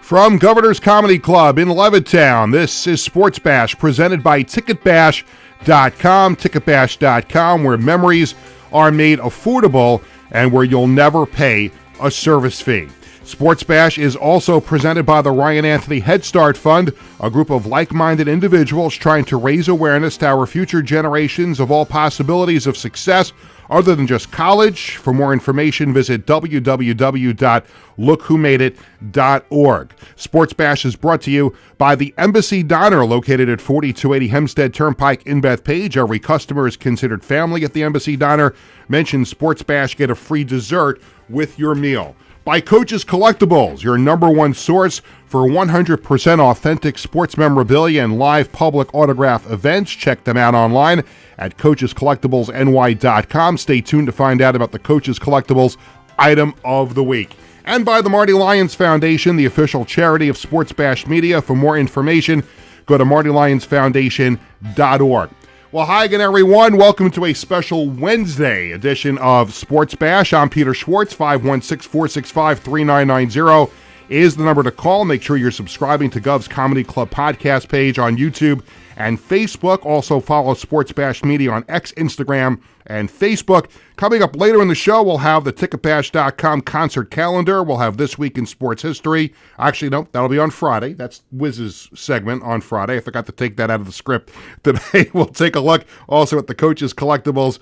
From Governor's Comedy Club in Levittown, this is Sports Bash presented by TicketBash.com. TicketBash.com, where memories are made affordable and where you'll never pay a service fee. Sports Bash is also presented by the Ryan Anthony Head Start Fund, a group of like-minded individuals trying to raise awareness to our future generations of all possibilities of success other than just college. For more information, visit www.lookwhomadeit.org. Sports Bash is brought to you by the Embassy Diner, located at 4280 Hempstead Turnpike in Bethpage. Every customer is considered family at the Embassy Diner. Mention Sports Bash, get a free dessert with your meal. By Coach's Collectibles, your number one source for 100% authentic sports memorabilia and live public autograph events. Check them out online at coachescollectiblesny.com. Stay tuned to find out about the Coach's Collectibles Item of the Week. And by the Marty Lyons Foundation, the official charity of Sports Bash Media. For more information, go to martylyonsfoundation.org. Well, hi again, everyone. Welcome to a special Wednesday edition of Sports Bash. I'm Peter Schwartz. 516-465-3990 is the number to call. Make sure you're subscribing to Govs Comedy Club podcast page on YouTube and Facebook. Also follow Sports Bash Media on X, Instagram, and Facebook. Coming up later in the show, we'll have the TicketBash.com concert calendar. We'll have This Week in Sports History. Actually, no, that'll be on Friday. That's Wiz's segment on Friday. I forgot to take that out of the script today. We'll take a look also at the Coach's Collectibles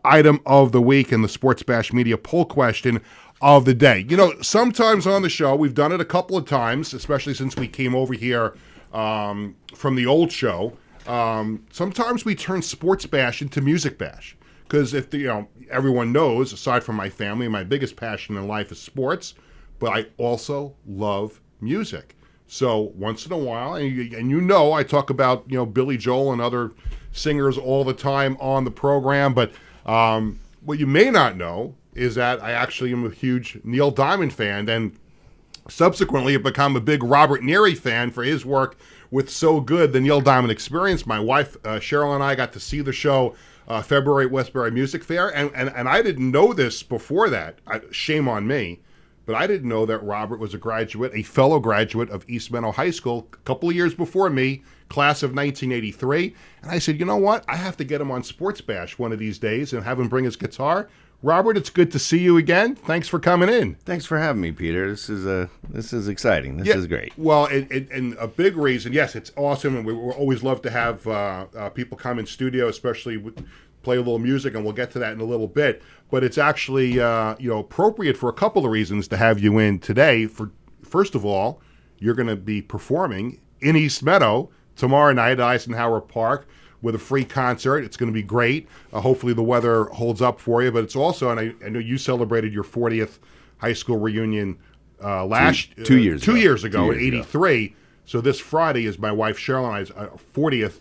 Item of the Week and the Sports Bash Media poll question of the day. You know, sometimes on the show, we've done it a couple of times, especially since we came over here from the old show. Sometimes we turn Sports Bash into Music Bash. Because if everyone knows, aside from my family, my biggest passion in life is sports, but I also love music. So once in a while, and I talk about Billy Joel and other singers all the time on the program. But what you may not know is that I actually am a huge Neil Diamond fan, and subsequently have become a big Robert Neary fan for his work with So Good, the Neil Diamond Experience. My wife Cheryl and I got to see the show February at Westbury Music Fair, and I didn't know this before that. Shame on me, but I didn't know that Robert was a fellow graduate of East Meadow High School a couple of years before me, class of 1983. And I said, you know what? I have to get him on Sports Bash one of these days and have him bring his guitar. Robert, it's good to see you again. Thanks for coming in. Thanks for having me, Peter. This is exciting. This is great. Well, and a big reason, yes, it's awesome, and we always love to have people come in studio, especially play a little music, and we'll get to that in a little bit. But it's actually appropriate for a couple of reasons to have you in today. First of all, you're going to be performing in East Meadow tomorrow night at Eisenhower Park with a free concert. It's going to be great. Hopefully the weather holds up for you. But it's also, and I know you celebrated your 40th high school reunion two years ago in '83. So this Friday is my wife Cheryl and I's 40th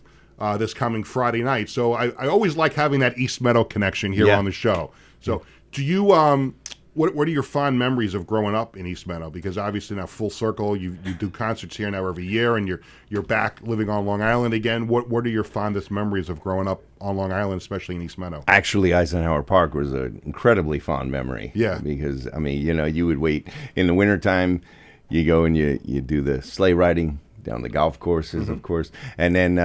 this coming Friday night. So I always like having that East Meadow connection here on the show. So do you what are your fond memories of growing up in East Meadow? Because obviously now full circle, you do concerts here now every year, and you're back living on Long Island again. What are your fondest memories of growing up on Long Island, especially in East Meadow? Actually, Eisenhower Park was an incredibly fond memory. Yeah. Because, you would wait. In the wintertime, you go and you do the sleigh riding down the golf courses, of course, and then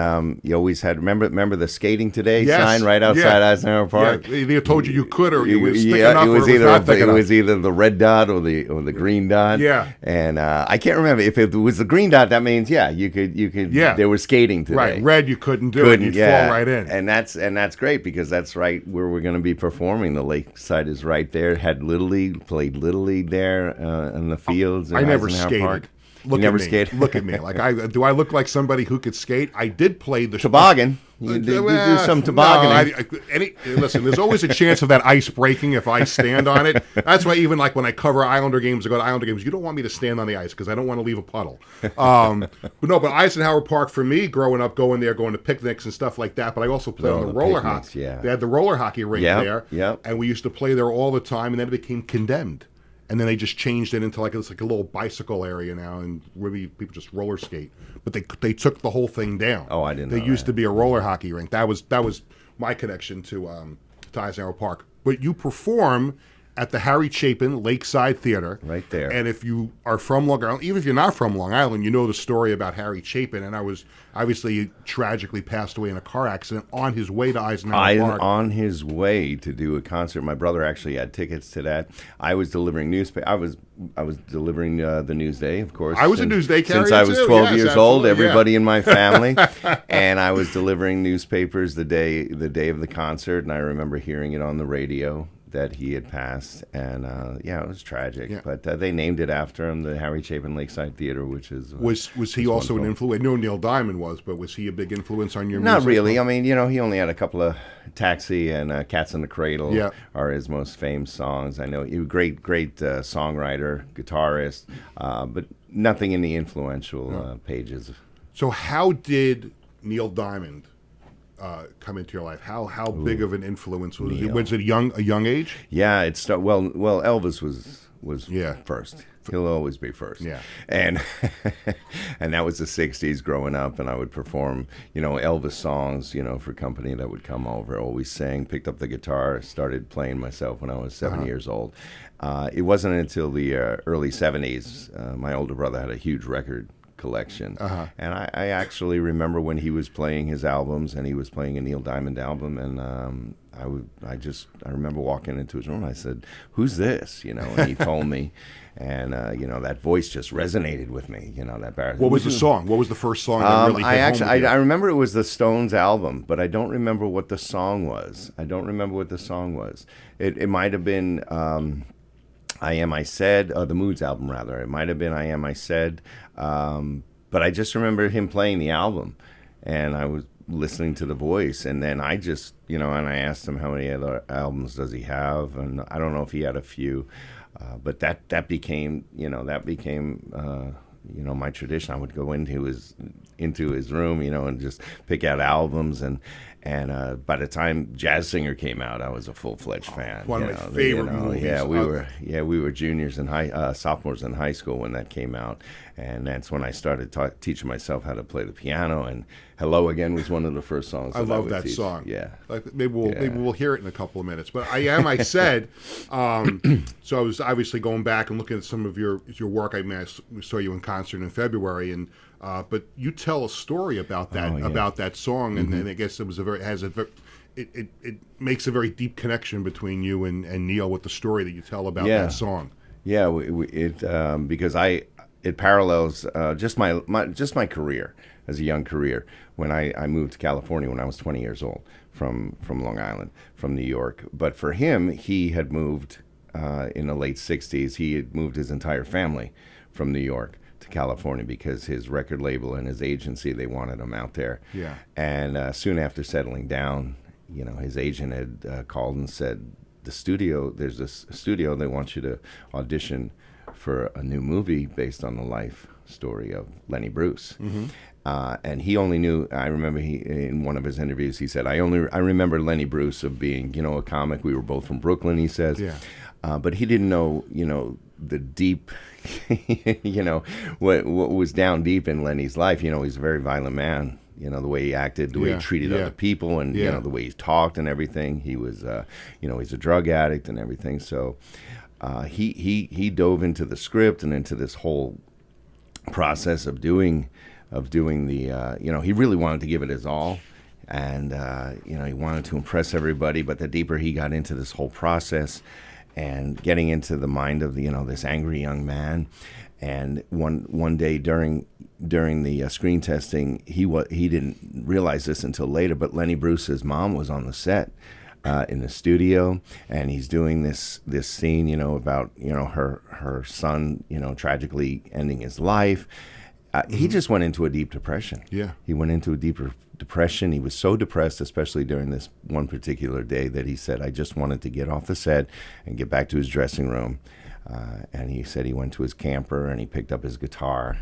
you always had remember the skating today sign right outside Eisenhower Park. Yeah, they told you could, or you was sticking up, it was either the red dot or the green dot. Yeah, and I can't remember if it was the green dot. That means you could. Yeah, there was skating today. Right, red you couldn't do it. You'd fall right in. And that's great because that's right where we're going to be performing. The lakeside is right there. Had Little League, played Little League there in the fields. I never skated. Park. Look at me. Look at me. Like do I look like somebody who could skate? I did play the toboggan. You do some tobogganing. Listen, there's always a chance of that ice breaking if I stand on it. That's why even like when I cover Islander games or go to Islander games, you don't want me to stand on the ice because I don't want to leave a puddle. But Eisenhower Park for me, growing up, going there, going to picnics and stuff like that. But I also played on the roller hockey. Yeah. They had the roller hockey rink there, Yep. And we used to play there all the time. And then it became condemned. And then they just changed it into it's like a little bicycle area now, and really people just roller skate. But they took the whole thing down. Oh, I didn't know They used to be a roller hockey rink. That was my connection to Eisenhower Park. But you perform at the Harry Chapin Lakeside Theater. Right there. And if you are from Long Island, even if you're not from Long Island, you know the story about Harry Chapin. And he tragically passed away in a car accident on his way to Eisenhower Park. On his way to do a concert. My brother actually had tickets to that. I was delivering newspaper. I was delivering the Newsday, of course. I was a Newsday carrier since I was 12 years old. absolutely, Everybody in my family, and I was delivering newspapers the day of the concert, and I remember hearing it on the radio that he had passed, and it was tragic. Yeah. But they named it after him, the Harry Chapin Lakeside Theater, which is was he also wonderful. An influence? I know Neil Diamond was, but was he a big influence on your music? Not really. I mean, he only had a couple of Taxi and Cats in the Cradle are his most famous songs. I know he was a great songwriter, guitarist, but nothing in the influential pages. So how did Neil Diamond come into your life? How big of an influence was it? Was it a young age? Yeah, Elvis was first. He'll always be first. Yeah. And and that was the 60s growing up, and I would perform, Elvis songs, for company that would come over. Always sang, picked up the guitar, started playing myself when I was 7 years old. It wasn't until the early 70s, my older brother had a huge record collection. And I actually remember when he was playing his albums, and he was playing a Neil Diamond album, and I remember walking into his room, and I said, "Who's this?" And he told me, and that voice just resonated with me. That baritone. What was the song? What was the first song that really hit home with you? I remember it was the Stones album, but I don't remember what the song was. It might have been I Am I Said, the Moods album rather. It might have been I Am I Said, but I just remember him playing the album, and I was listening to the voice, and then I just, and I asked him how many other albums does he have, and I don't know if he had a few, but that became my tradition. I would go into his room, and just pick out albums, and by the time Jazz Singer came out, I was a full-fledged fan. One of my favorite movies. Yeah, we were juniors and sophomores in high school when that came out, and that's when I started teaching myself how to play the piano. And "Hello Again" was one of the first songs. I love that song. Yeah, maybe we'll hear it in a couple of minutes. But I Said. So I was obviously going back and looking at some of your work. I saw you in concert in February, and but you tell a story about that song, and I guess it makes a very deep connection between you and Neil with the story that you tell about that song. Yeah, because it parallels just my career as a young career. When I moved to California when I was 20 years old from Long Island, from New York. But for him, he had moved in the late 60s. He had moved his entire family from New York to California because his record label and his agency, they wanted him out there. Yeah. And soon after settling down, his agent had called and said, there's this studio, they want you to audition for a new movie based on the life story of Lenny Bruce. Mm-hmm. And he only knew, I remember in one of his interviews, he said, I remember Lenny Bruce of being, a comic. We were both from Brooklyn, he says. Yeah. But he didn't know, the deep, what was down deep in Lenny's life. He's a very violent man. The way he acted, the way he treated other people, and the way he talked and everything. He was, he's a drug addict and everything. So he dove into the script and into this whole process of doing the, he really wanted to give it his all, and he wanted to impress everybody. But the deeper he got into this whole process, and getting into the mind of this angry young man, and one day during the screen testing, he didn't realize this until later, but Lenny Bruce's mom was on the set in the studio, and he's doing this scene, about her son, tragically ending his life. He just went into a deep depression. Yeah, he went into a deeper depression. He was so depressed, especially during this one particular day, that he said, I just wanted to get off the set and get back to his dressing room. And he said he went to his camper and he picked up his guitar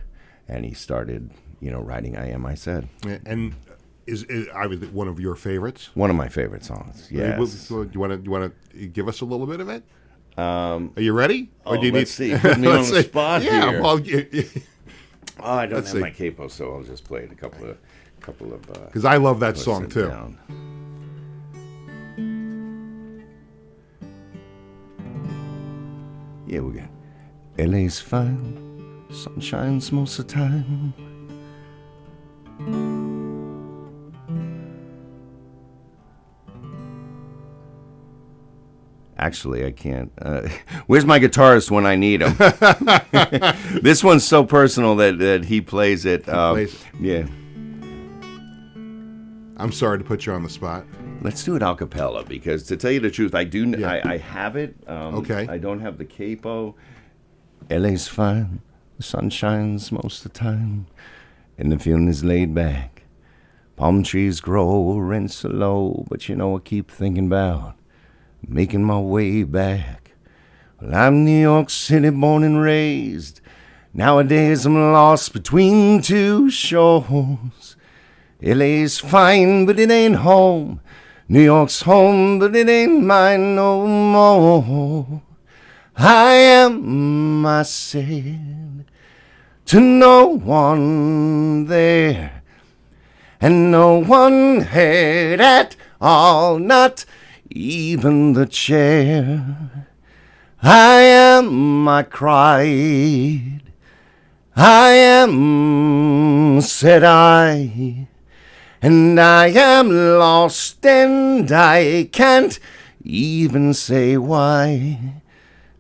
and he started, writing I Am I Said. And is one of your favorites? One of my favorite songs, yes. Do you want to give us a little bit of it? Are you ready? Or do you let's see. Put me on the spot here. Yeah, well, I don't have my capo, so I'll just play it a couple of because I love that song too. Yeah, we're good. LA's fine, sun shines most of the time. Actually, I can't. Where's my guitarist when I need him? This one's so personal that he plays it. Yeah. I'm sorry to put you on the spot. Let's do it a cappella, because to tell you the truth, I do. Yeah. I have it. Okay. I don't have the capo. LA's fine. The sun shines most of the time, and the feeling is laid back. Palm trees grow, rent so low, but you know I keep thinking about making my way back. Well, I'm New York City born and raised. Nowadays I'm lost between two shores. LA's fine, but it ain't home. New York's home, but it ain't mine no more. I am, I said, to no one there, and no one heard at all, not even the chair. I am, I cried. I am, said I, and I am lost, and I can't even say why,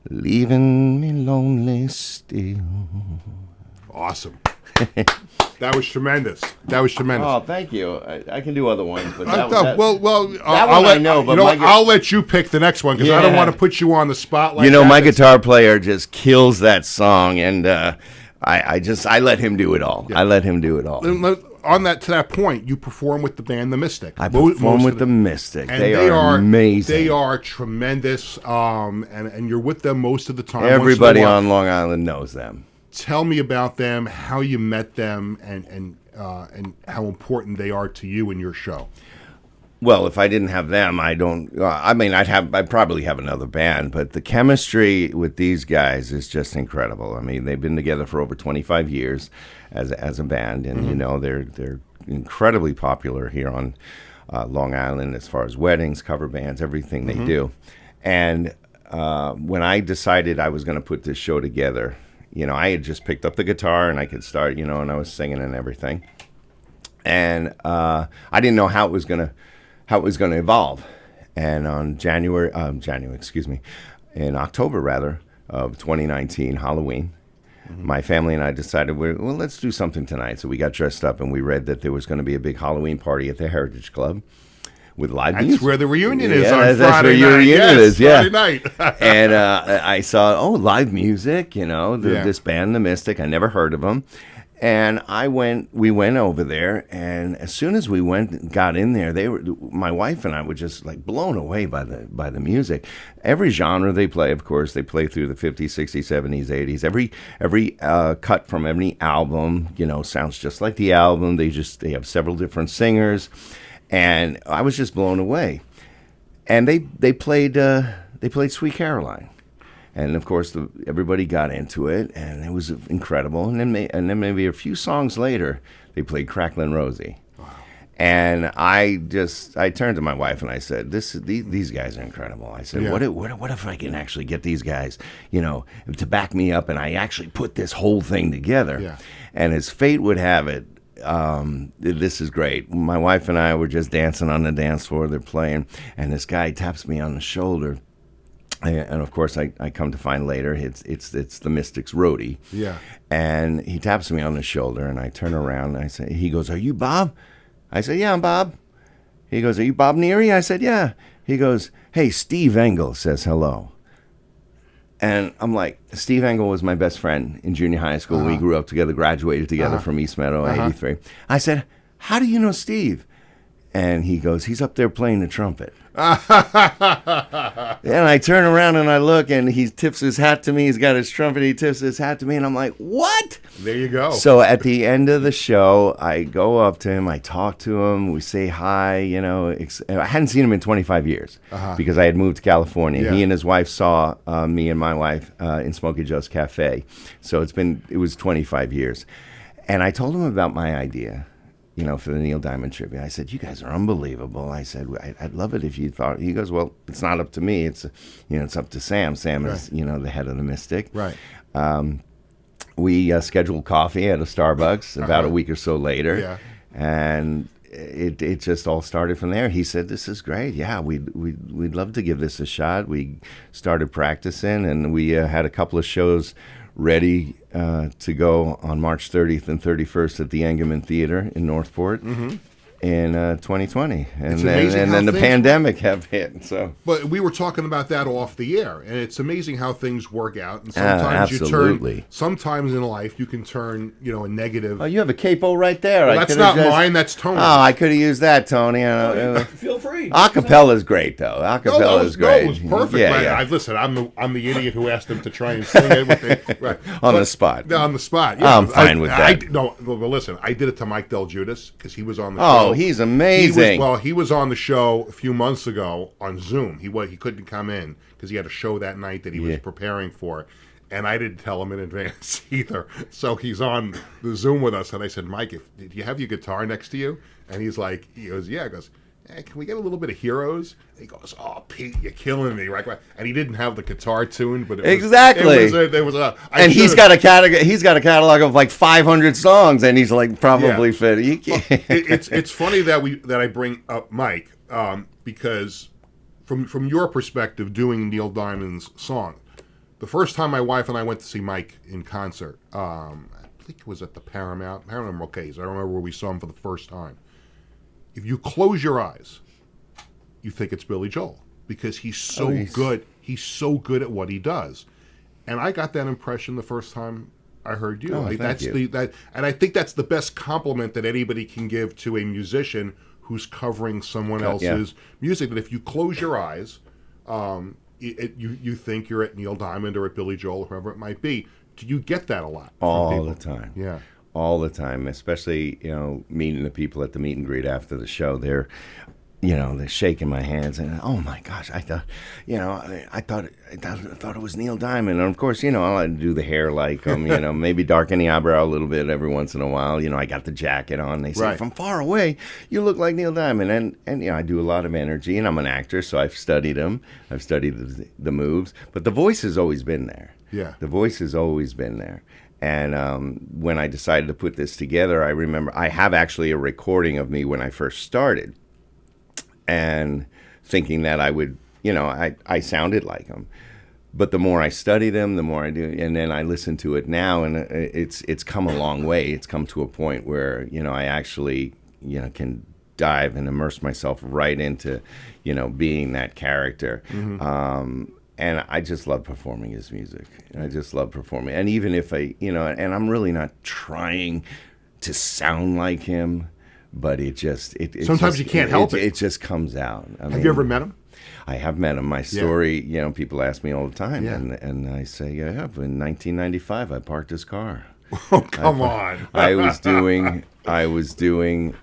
leaving me lonely still. Awesome. That was tremendous. That was tremendous. Oh, thank you. I can do other ones, but I'll let you pick the next one, because I don't want to put you on the spotlight. You know, my guitar player just kills that song, and I let him do it all. Yeah. I let him do it all. To that point, you perform with the band The Mystic. I perform with the Mystic. They are amazing. They are tremendous, and you're with them most of the time. Everybody on Long Island knows them. Tell me about them, how you met them, and how important they are to you and your show. Well, if I didn't have them, I don't. I'd probably have another band, but the chemistry with these guys is just incredible. I mean, they've been together for over 25 years as a band, and you know they're incredibly popular here on Long Island as far as weddings, cover bands, everything they do. And when I decided I was going to put this show together, you know, I had just picked up the guitar and I could start, you know, and I was singing and everything, and I didn't know how it was gonna evolve. And on in October rather of 2019, Halloween, my family and I decided, well, let's do something tonight. So we got dressed up and we read that there was going to be a big Halloween party at the Heritage Club with live music. That's where the reunion is on Friday night. That's where your reunion is, Friday night. And I saw, live music, you know, this band, The Mystic. I never heard of them. And we went over there, and as soon as we got in there, my wife and I were just like blown away by the music. Every genre they play, of course, they play through the 50s, 60s, 70s, 80s. Every cut from every album, you know, sounds just like the album. They have several different singers, and I was just blown away. And they played Sweet Caroline. And of course, everybody got into it, and it was incredible. And then maybe a few songs later, they played Cracklin' Rosie. Wow. And I turned to my wife and I said, "These guys are incredible." I said, "What if I can actually get these guys, you know, to back me up, and I actually put this whole thing together?" Yeah. And as fate would have it, this is great. My wife and I were just dancing on the dance floor. They're playing, and this guy taps me on the shoulder. And of course, I come to find later it's the Mystics roadie. Yeah. And he taps me on the shoulder, and I turn around, and he goes, "Are you Bob?" I said, "Yeah, I'm Bob." He goes, "Are you Bob Neary?" I said, "Yeah." He goes, "Hey, Steve Engel says hello." And I'm like, Steve Engel was my best friend in junior high school. We grew up together, graduated together from East Meadow, 83. I said, "How do you know Steve?" And he goes, "He's up there playing the trumpet." And I turn around and I look, and he tips his hat to me. He's got his trumpet. He tips his hat to me, and I'm like, "What?" There you go. So at the end of the show, I go up to him. I talk to him. We say hi. You know, I hadn't seen him in 25 years because I had moved to California. Yeah. He and his wife saw me and my wife in Smokey Joe's Cafe. So it was 25 years. And I told him about my idea. for the Neil Diamond tribute. I said, you guys are unbelievable. I said, I'd love it if you thought. He goes, well, it's not up to me. It's it's up to Sam. Sam is the head of the Mystic. Right. We scheduled coffee at a Starbucks about a week or so later. Yeah. And it just all started from there. He said, this is great. Yeah, we'd love to give this a shot. We started practicing, and we had a couple of shows ready to go on March 30th and 31st at the Engelman Theater in Northport in 2020. And then the pandemic have hit. So, but we were talking about that off the air, and it's amazing how things work out. And sometimes sometimes in life you can turn, a negative. Oh, you have a capo right there. Well, that's not mine. That's Tony. Oh, I could have used that, Tony. Feel free. Acapella is great, though. Acapella is great. No, it was perfect. Yeah. Listen, I'm the idiot who asked him to try and sing it on the spot. On the spot. Yeah, I'm fine with that. Well, listen, I did it to Mike Del Giudice because he was on the show. Oh, he's amazing. He was on the show a few months ago on Zoom. He couldn't come in because he had a show that night that he was preparing for, and I didn't tell him in advance either. So he's on the Zoom with us, and I said, Mike, do you have your guitar next to you? And he goes, yeah. He goes, hey, can we get a little bit of Heroes? And he goes, oh, Pete, you're killing me, right? And he didn't have the guitar tuned, but exactly. He's got a catalog of like 500 songs, and he's like probably fit. It's funny that I bring up Mike because from your perspective, doing Neil Diamond's song, the first time my wife and I went to see Mike in concert, I think it was at the Paramount Arcades. I don't remember where we saw him for the first time. If you close your eyes, you think it's Billy Joel because he's so good. He's so good at what he does, and I got that impression the first time I heard you. And I think that's the best compliment that anybody can give to a musician who's covering someone else's music. That if you close your eyes, you think you're at Neil Diamond or at Billy Joel or whoever it might be. Do you get that a lot? All the time. Yeah. All the time, especially, meeting the people at the meet and greet after the show. They're shaking my hands and, oh my gosh, I thought it was Neil Diamond. And of course, I like to do the hair like him, maybe darken the eyebrow a little bit every once in a while. I got the jacket on. They say, from far away, you look like Neil Diamond. And I do a lot of energy, and I'm an actor, so I've studied him. I've studied the moves. But the voice has always been there. Yeah. The voice has always been there. And when I decided to put this together, I remember I have actually a recording of me when I first started, and thinking that I would, I sounded like him. But the more I studied him, the more I do, and then I listen to it now, and it's come a long way. It's come to a point where, I actually, can dive and immerse myself right into, being that character. Mm-hmm. And I just love performing his music. I just love performing. And even if and I'm really not trying to sound like him, but sometimes you can't help it. It just comes out. Have you ever met him? I have met him. My story, people ask me all the time. Yeah. And I say, yeah, in 1995, I parked his car. Oh, come on. I was doing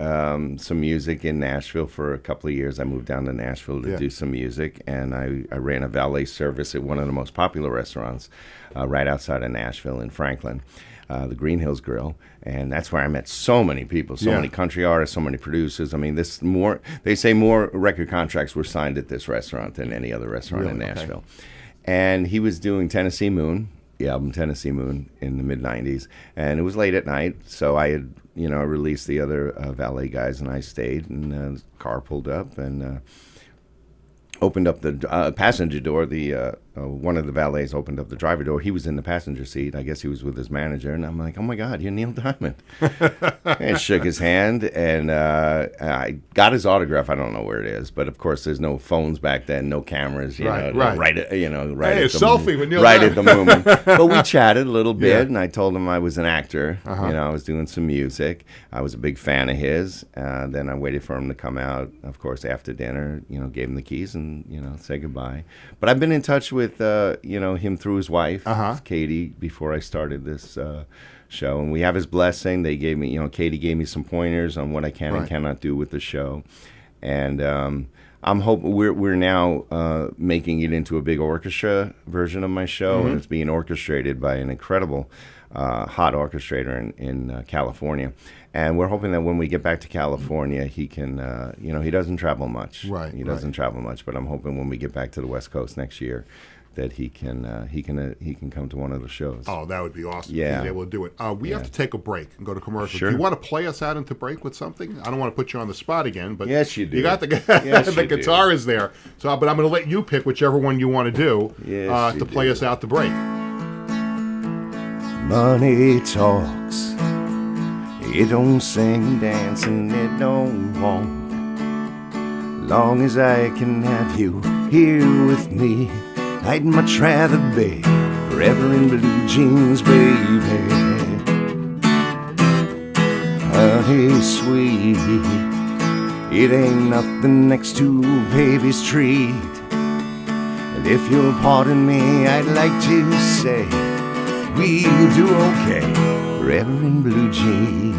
some music in Nashville for a couple of years. I moved down to Nashville to do some music, and I ran a valet service at one of the most popular restaurants right outside of Nashville in Franklin, the Green Hills Grill. And that's where I met so many people, so many country artists, so many producers. I mean, they say more record contracts were signed at this restaurant than any other restaurant in Nashville. Okay. And he was doing Tennessee Moon, the album Tennessee Moon, in the mid-'90s. And it was late at night, so I had, released the other valet guys, and I stayed, and the car pulled up, and opened up the passenger door. One of the valets opened up the driver door. He was in the passenger seat. I guess he was with his manager. And I'm like, oh, my God, you're Neil Diamond. And shook his hand. And I got his autograph. I don't know where it is. But, of course, there's no phones back then, no cameras. Right. Selfie with Neil Diamond. Right at the moment. But we chatted a little bit. And I told him I was an actor. Uh-huh. I was doing some music. I was a big fan of his. Then I waited for him to come out, of course, after dinner, gave him the keys and, say goodbye. But I've been in touch with him through his wife, Katie, before I started this show, and we have his blessing. They gave me, Katie gave me some pointers on what I can and cannot do with the show, and I'm hoping we're now making it into a big orchestra version of my show, and it's being orchestrated by an incredible hot orchestrator in California. And we're hoping that when we get back to California, he can, he doesn't travel much. Right. He doesn't travel much, but I'm hoping when we get back to the West Coast next year that he can come to one of the shows. Oh, that would be awesome. Yeah. If he's able to do it. We have to take a break and go to commercial. Sure. Do you want to play us out into break with something? I don't want to put you on the spot again, but yes, you do. You got the yes, the guitar is there. So, but I'm going to let you pick whichever one you want to do to play us out the break. Money talks. It don't sing, dance, and it don't walk. Long as I can have you here with me, I'd much rather be forever in blue jeans, baby. Honey sweet, it ain't nothing next to baby's treat. And if you'll pardon me, I'd like to say we'll do okay forever in blue jeans.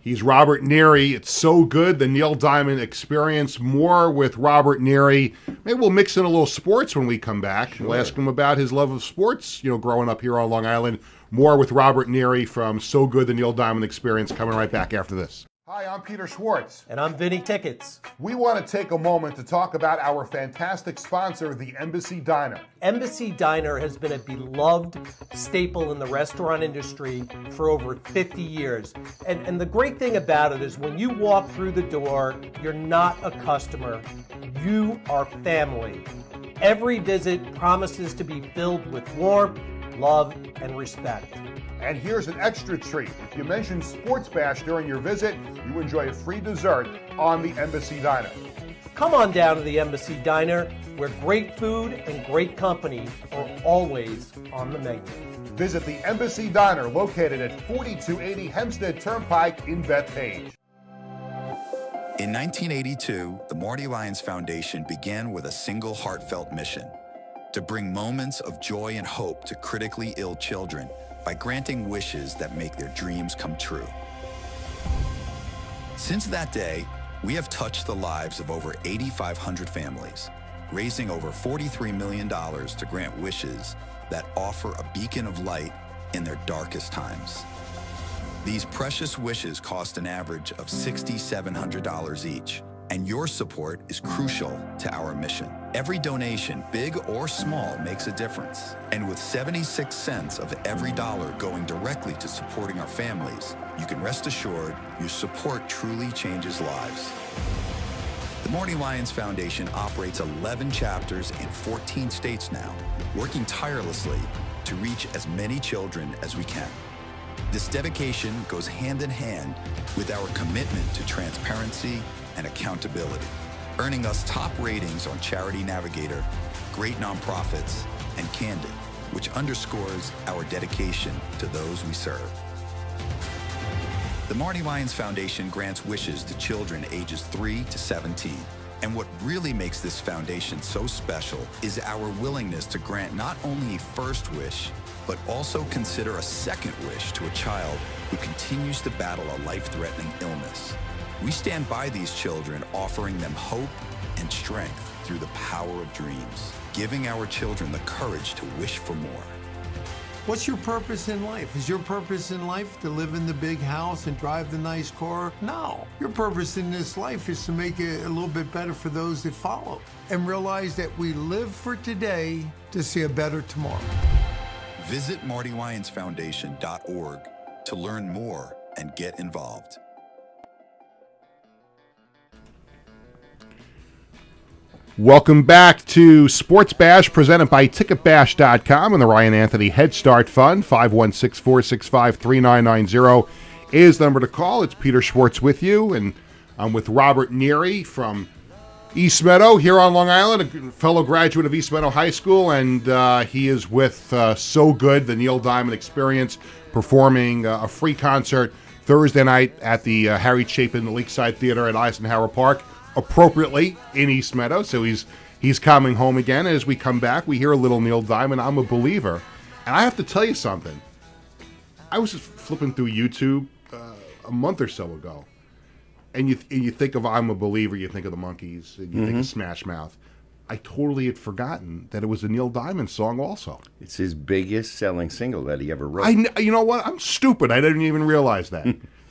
He's Robert Neary. It's so good, the Neil Diamond Experience. More with Robert Neary. Maybe we'll mix in a little sports when we come back. Sure. We'll ask him about his love of sports, growing up here on Long Island. More with Robert Neary from So Good, the Neil Diamond Experience, coming right back after this. Hi, I'm Peter Schwartz. And I'm Vinny Tickets. We want to take a moment to talk about our fantastic sponsor, the Embassy Diner. Embassy Diner has been a beloved staple in the restaurant industry for over 50 years. And the great thing about it is when you walk through the door, you're not a customer, you are family. Every visit promises to be filled with warmth, love, and respect. And here's an extra treat. If you mention Sports Bash during your visit, you enjoy a free dessert on the Embassy Diner. Come on down to the Embassy Diner, where great food and great company are always on the menu. Visit the Embassy Diner, located at 4280 Hempstead Turnpike in Bethpage. In 1982, the Marty Lyons Foundation began with a single heartfelt mission: to bring moments of joy and hope to critically ill children by granting wishes that make their dreams come true. Since that day, we have touched the lives of over 8,500 families, raising over $43 million to grant wishes that offer a beacon of light in their darkest times. These precious wishes cost an average of $6,700 each, and your support is crucial to our mission. Every donation, big or small, makes a difference. And with 76 cents of every dollar going directly to supporting our families, you can rest assured your support truly changes lives. The Marty Lyons Foundation operates 11 chapters in 14 states now, working tirelessly to reach as many children as we can. This dedication goes hand in hand with our commitment to transparency and accountability, earning us top ratings on Charity Navigator, Great Nonprofits, and Candid, which underscores our dedication to those we serve. The Marty Lyons Foundation grants wishes to children ages 3 to 17. And what really makes this foundation so special is our willingness to grant not only a first wish, but also consider a second wish to a child who continues to battle a life-threatening illness. We stand by these children, offering them hope and strength through the power of dreams, giving our children the courage to wish for more. What's your purpose in life? Is your purpose in life to live in the big house and drive the nice car? No. Your purpose in this life is to make it a little bit better for those that follow and realize that we live for today to see a better tomorrow. Visit MartyLyonsFoundation.org to learn more and get involved. Welcome back to Sports Bash, presented by TicketBash.com and the Ryan Anthony Head Start Fund. 516-465-3990 is the number to call. It's Peter Schwartz with you, and I'm with Robert Neary from East Meadow here on Long Island, a fellow graduate of East Meadow High School, and he is with So Good, the Neil Diamond Experience, performing a free concert Thursday night at the Harry Chapin Lakeside Theater at Eisenhower Park, appropriately in East Meadow. So he's coming home again. As we come back, we hear a little Neil Diamond, I'm a Believer. And I have to tell you something. I was just flipping through YouTube a month or so ago, and you think of I'm a Believer, you think of the Monkees, and you think of Smash Mouth. I totally had forgotten that it was a Neil Diamond song also. It's his biggest selling single that he ever wrote. You know what? I'm stupid. I didn't even realize that.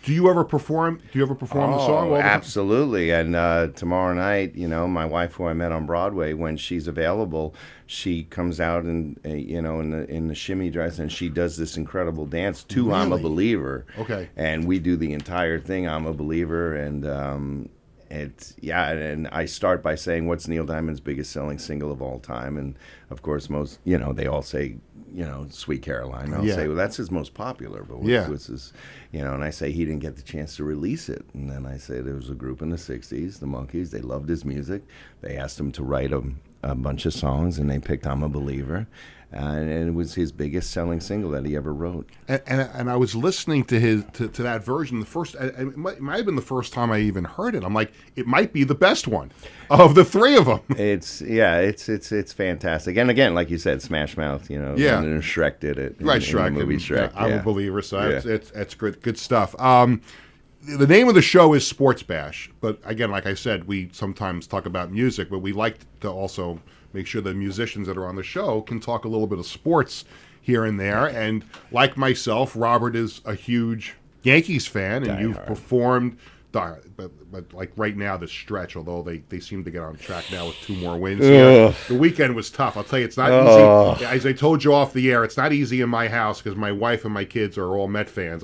Do you ever perform the song? Absolutely. And tomorrow night, my wife, who I met on Broadway, when she's available, she comes out and in the shimmy dress, and she does this incredible dance to Really? "I'm a Believer." Okay. And we do the entire thing, "I'm a Believer," and and I start by saying, what's Neil Diamond's biggest selling single of all time? And of course, most, they all say, Sweet Caroline. I'll say, well, that's his most popular, but what's his, and I say he didn't get the chance to release it. And then I say there was a group in the 60s, the Monkees, they loved his music. They asked him to write a bunch of songs, and they picked "I'm a Believer." And it was his biggest selling single that he ever wrote. And I was listening to that version. It might have been the first time I even heard it. I'm like, it might be the best one of the three of them. It's fantastic. And again, like you said, Smash Mouth, and Shrek did it. Right, in Shrek. the movie Shrek. I'm a Believer, so it's good stuff. The name of the show is Sports Bash, but again, like I said, we sometimes talk about music, but we like to also make sure the musicians that are on the show can talk a little bit of sports here and there. And like myself, Robert is a huge Yankees fan, and you've performed. But like right now, the stretch, although they seem to get on track now with 2 more wins here. The weekend was tough. I'll tell you, it's not easy. As I told you off the air, it's not easy in my house because my wife and my kids are all Met fans.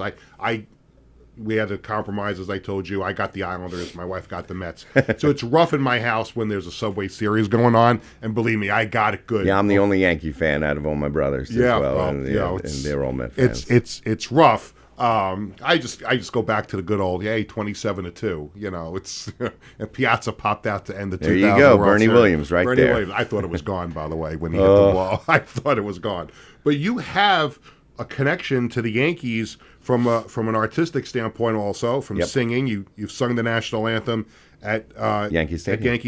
We had to compromise, as I told you. I got the Islanders. My wife got the Mets. So it's rough in my house when there's a Subway Series going on. And believe me, I got it good. Yeah, I'm the only Yankee fan out of all my brothers as well. And they're all Met fans. It's rough. I just go back to the good old 27-2. It's and Piazza popped out to end the 2000. There you go, Bernie Williams, right there. Williams. I thought it was gone, by the way, when he hit the wall. I thought it was gone. But you have a connection to the Yankees from an artistic standpoint, also from singing. You've sung the national anthem at Yankee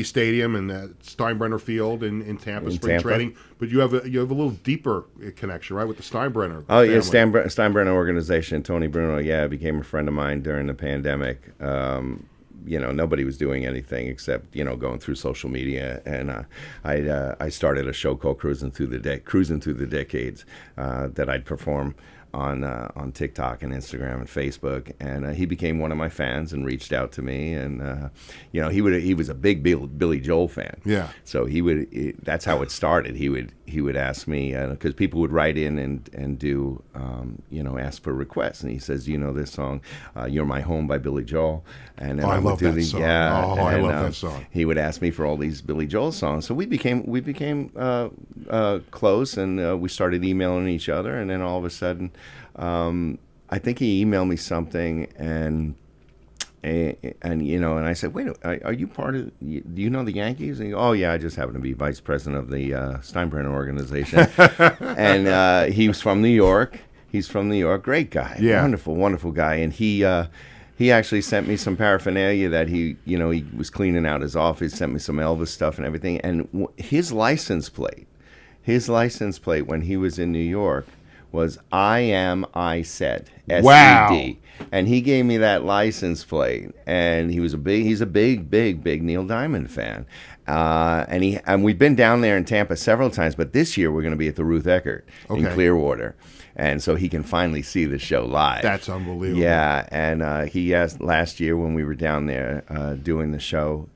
Stadium and at Steinbrenner Field in Tampa, spring training. But you have a little deeper connection, right, with the Steinbrenner. Oh yeah, Steinbrenner organization. Tony Bruno, became a friend of mine during the pandemic. Nobody was doing anything except going through social media, and I started a show called Cruising Through the Decades that I'd perform on TikTok and Instagram and Facebook, and he became one of my fans and reached out to me, and he was a big Billy Joel fan. Yeah. So that's how it started. He would ask me because people would write in and do ask for requests, and he says, this song, "You're My Home" by Billy Joel, and I love that song. I love that song. He would ask me for all these Billy Joel songs, so we became close, and we started emailing each other, and then all of a sudden, I think he emailed me something, and I said, wait, are you part of? Do you know the Yankees? And he goes, oh yeah, I just happen to be vice president of the Steinbrenner organization, and he was from New York. He's from New York, great guy, wonderful guy, and he actually sent me some paraphernalia that he was cleaning out his office, sent me some Elvis stuff and everything, and his license plate when he was in New York was I Said, S-E-D. Wow. And he gave me that license plate, and he's a big Neil Diamond fan. And we've been down there in Tampa several times, but this year we're going to be at the Ruth Eckert in Clearwater. And so he can finally see the show live. That's unbelievable. Yeah, and he asked last year when we were down there doing the show,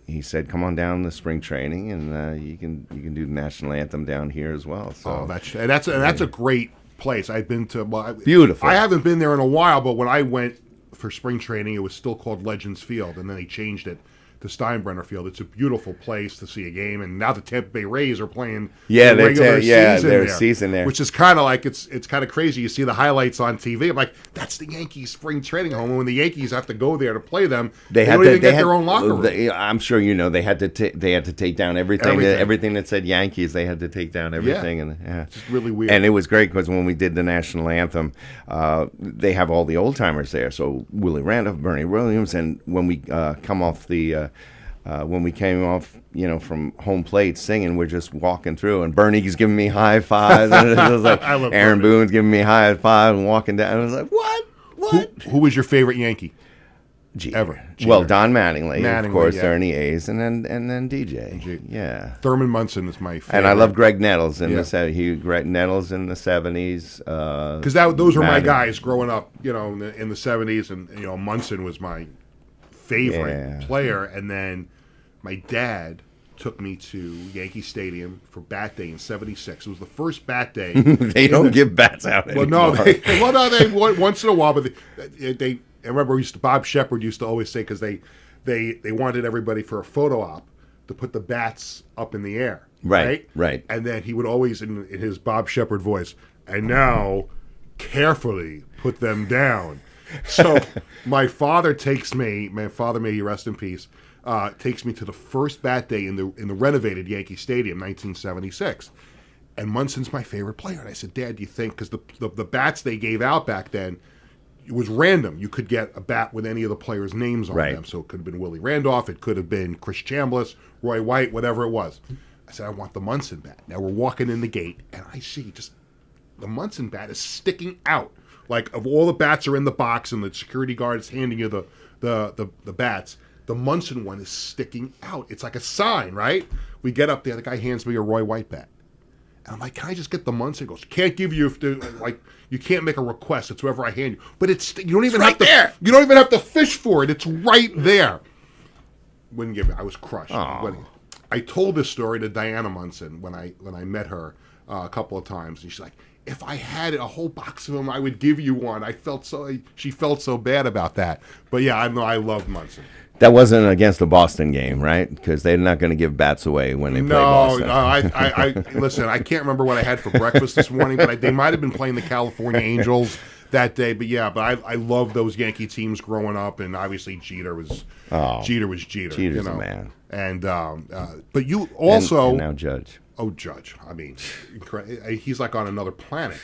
he said, "Come on down to spring training, and you can do the national anthem down here as well." So that's a great place. I've been to. Beautiful. I haven't been there in a while, but when I went for spring training, it was still called Legends Field, and then they changed it to Steinbrenner Field. It's a beautiful place to see a game, and now the Tampa Bay Rays are playing their season there, which is kind of like it's kind of crazy. You see the highlights on TV. I'm like, that's the Yankees spring training home, and when the Yankees have to go there to play them, they don't even get their own locker room. I'm sure they had to take down everything that said Yankees. They had to take down everything, it's just really weird. And it was great because when we did the national anthem, they have all the old timers there. So Willie Randolph, Bernie Williams, and when we come off when we came off, from home plate singing, we're just walking through, and Bernie's giving me high fives, and it was like Aaron Boone's giving me high five and walking down. I was like, what? Who was your favorite Yankee? Jeter. Ever. Well, Don Mattingly, of course, yeah. they're in the A's, and then DJ. Yeah. Thurman Munson is my favorite. And I love Greg Nettles in Greg Nettles in the 70s. Because those were my guys growing up, in the 70s, and Munson was my favorite player. And then my dad took me to Yankee Stadium for bat day in '76. It was the first bat day. They don't give bats out anymore. Well, no, they once in a while, but they I remember Bob Shepard used to always say, because they wanted everybody for a photo op to put the bats up in the air. Right. And then he would always, in his Bob Shepard voice, and now carefully put them down. So my father, may he rest in peace, takes me to the first bat day in the renovated Yankee Stadium, 1976. And Munson's my favorite player. And I said, Dad, do you think, because the bats they gave out back then, it was random. You could get a bat with any of the players' names on them. So it could have been Willie Randolph. It could have been Chris Chambliss, Roy White, whatever it was. I said, I want the Munson bat. Now we're walking in the gate, and I see just the Munson bat is sticking out. Like, of all the bats are in the box, and the security guard is handing you the bats, the Munson one is sticking out. It's like a sign, right? We get up there. The guy hands me a Roy White bat. And I'm like, can I just get the Munson? He goes, can't give you, you can't make a request. It's whoever I hand you. But you don't even have to. There. You don't even have to fish for it. It's right there. Wouldn't give it. I was crushed. I told this story to Diana Munson when I met her a couple of times, and she's like, if I had a whole box of them, I would give you one. She felt so bad about that. But yeah, I love Munson. That wasn't against the Boston game, right? Because they're not going to give bats away when they play Boston. No, I listen, I can't remember what I had for breakfast this morning, but they might have been playing the California Angels that day. But yeah, I love those Yankee teams growing up, and obviously Jeter was Jeter. Jeter's a man. And but you also and now Judge. Oh, Judge! I mean, he's like on another planet.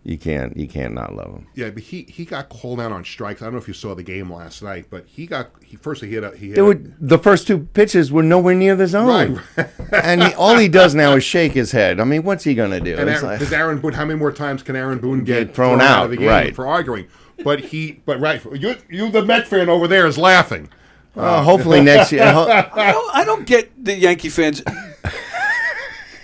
You can't not love him. Yeah, but he got called out on strikes. I don't know if you saw the game last night, but he hit the first two pitches were nowhere near the zone, right. And all he does now is shake his head. I mean, what's he gonna do? Because Aaron Boone, how many more times can Aaron Boone get thrown out of the game for arguing? But you the Met fan over there is laughing. Hopefully next year. I don't get the Yankee fans.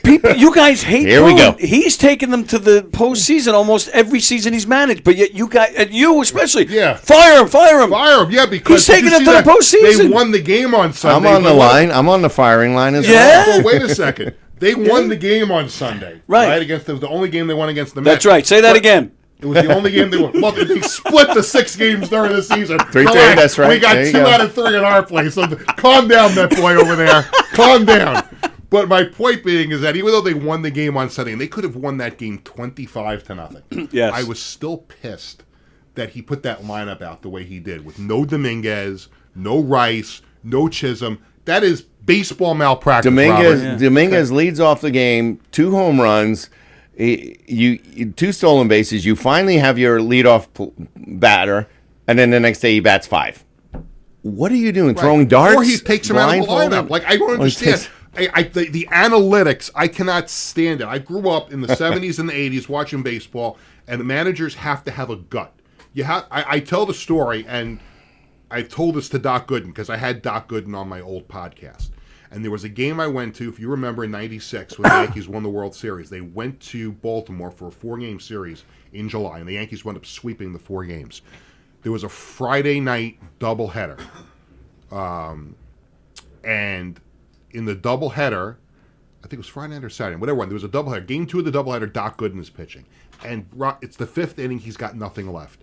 People, you guys hate Here Boone. we go. He's taken them to the postseason almost every season he's managed, but yet you guys, and you especially, fire him. Yeah, because he's taking them to the postseason. They won the game on Sunday. I'm on the line. I'm on the firing line as well. Well, wait a second. They won the game on Sunday, right? Against the only game they won against the Mets. That's right. Say that again. It was the only game they won. Well, they split the 6 games during the season. 3-3, that's right. We got 2 out of 3 in our place. So calm down, that boy over there. Calm down. But my point being is that even though they won the game on Sunday, and they could have won that game 25-0, yes, I was still pissed that he put that lineup out the way he did, with no Dominguez, no Rice, no Chisholm. That is baseball malpractice. Dominguez leads off the game, 2 home runs, 2 stolen bases. You finally have your leadoff batter, and then the next day he bats 5. What are you doing? Right. Throwing darts? Or he takes him out of the lineup. Like, I don't understand. The analytics, I cannot stand it. I grew up in the 70s and the 80s watching baseball, and the managers have to have a gut. I tell the story, and I told this to Doc Gooden, because I had Doc Gooden on my old podcast. And there was a game I went to, if you remember, in '96 when the Yankees won the World Series. They went to Baltimore for a 4-game series in July, and the Yankees wound up sweeping the 4 games. There was a Friday night doubleheader. And in the doubleheader, I think it was Friday night or Saturday, whatever one, there was a doubleheader. Game 2 of the doubleheader, Doc Gooden is pitching. And it's the 5th inning, he's got nothing left.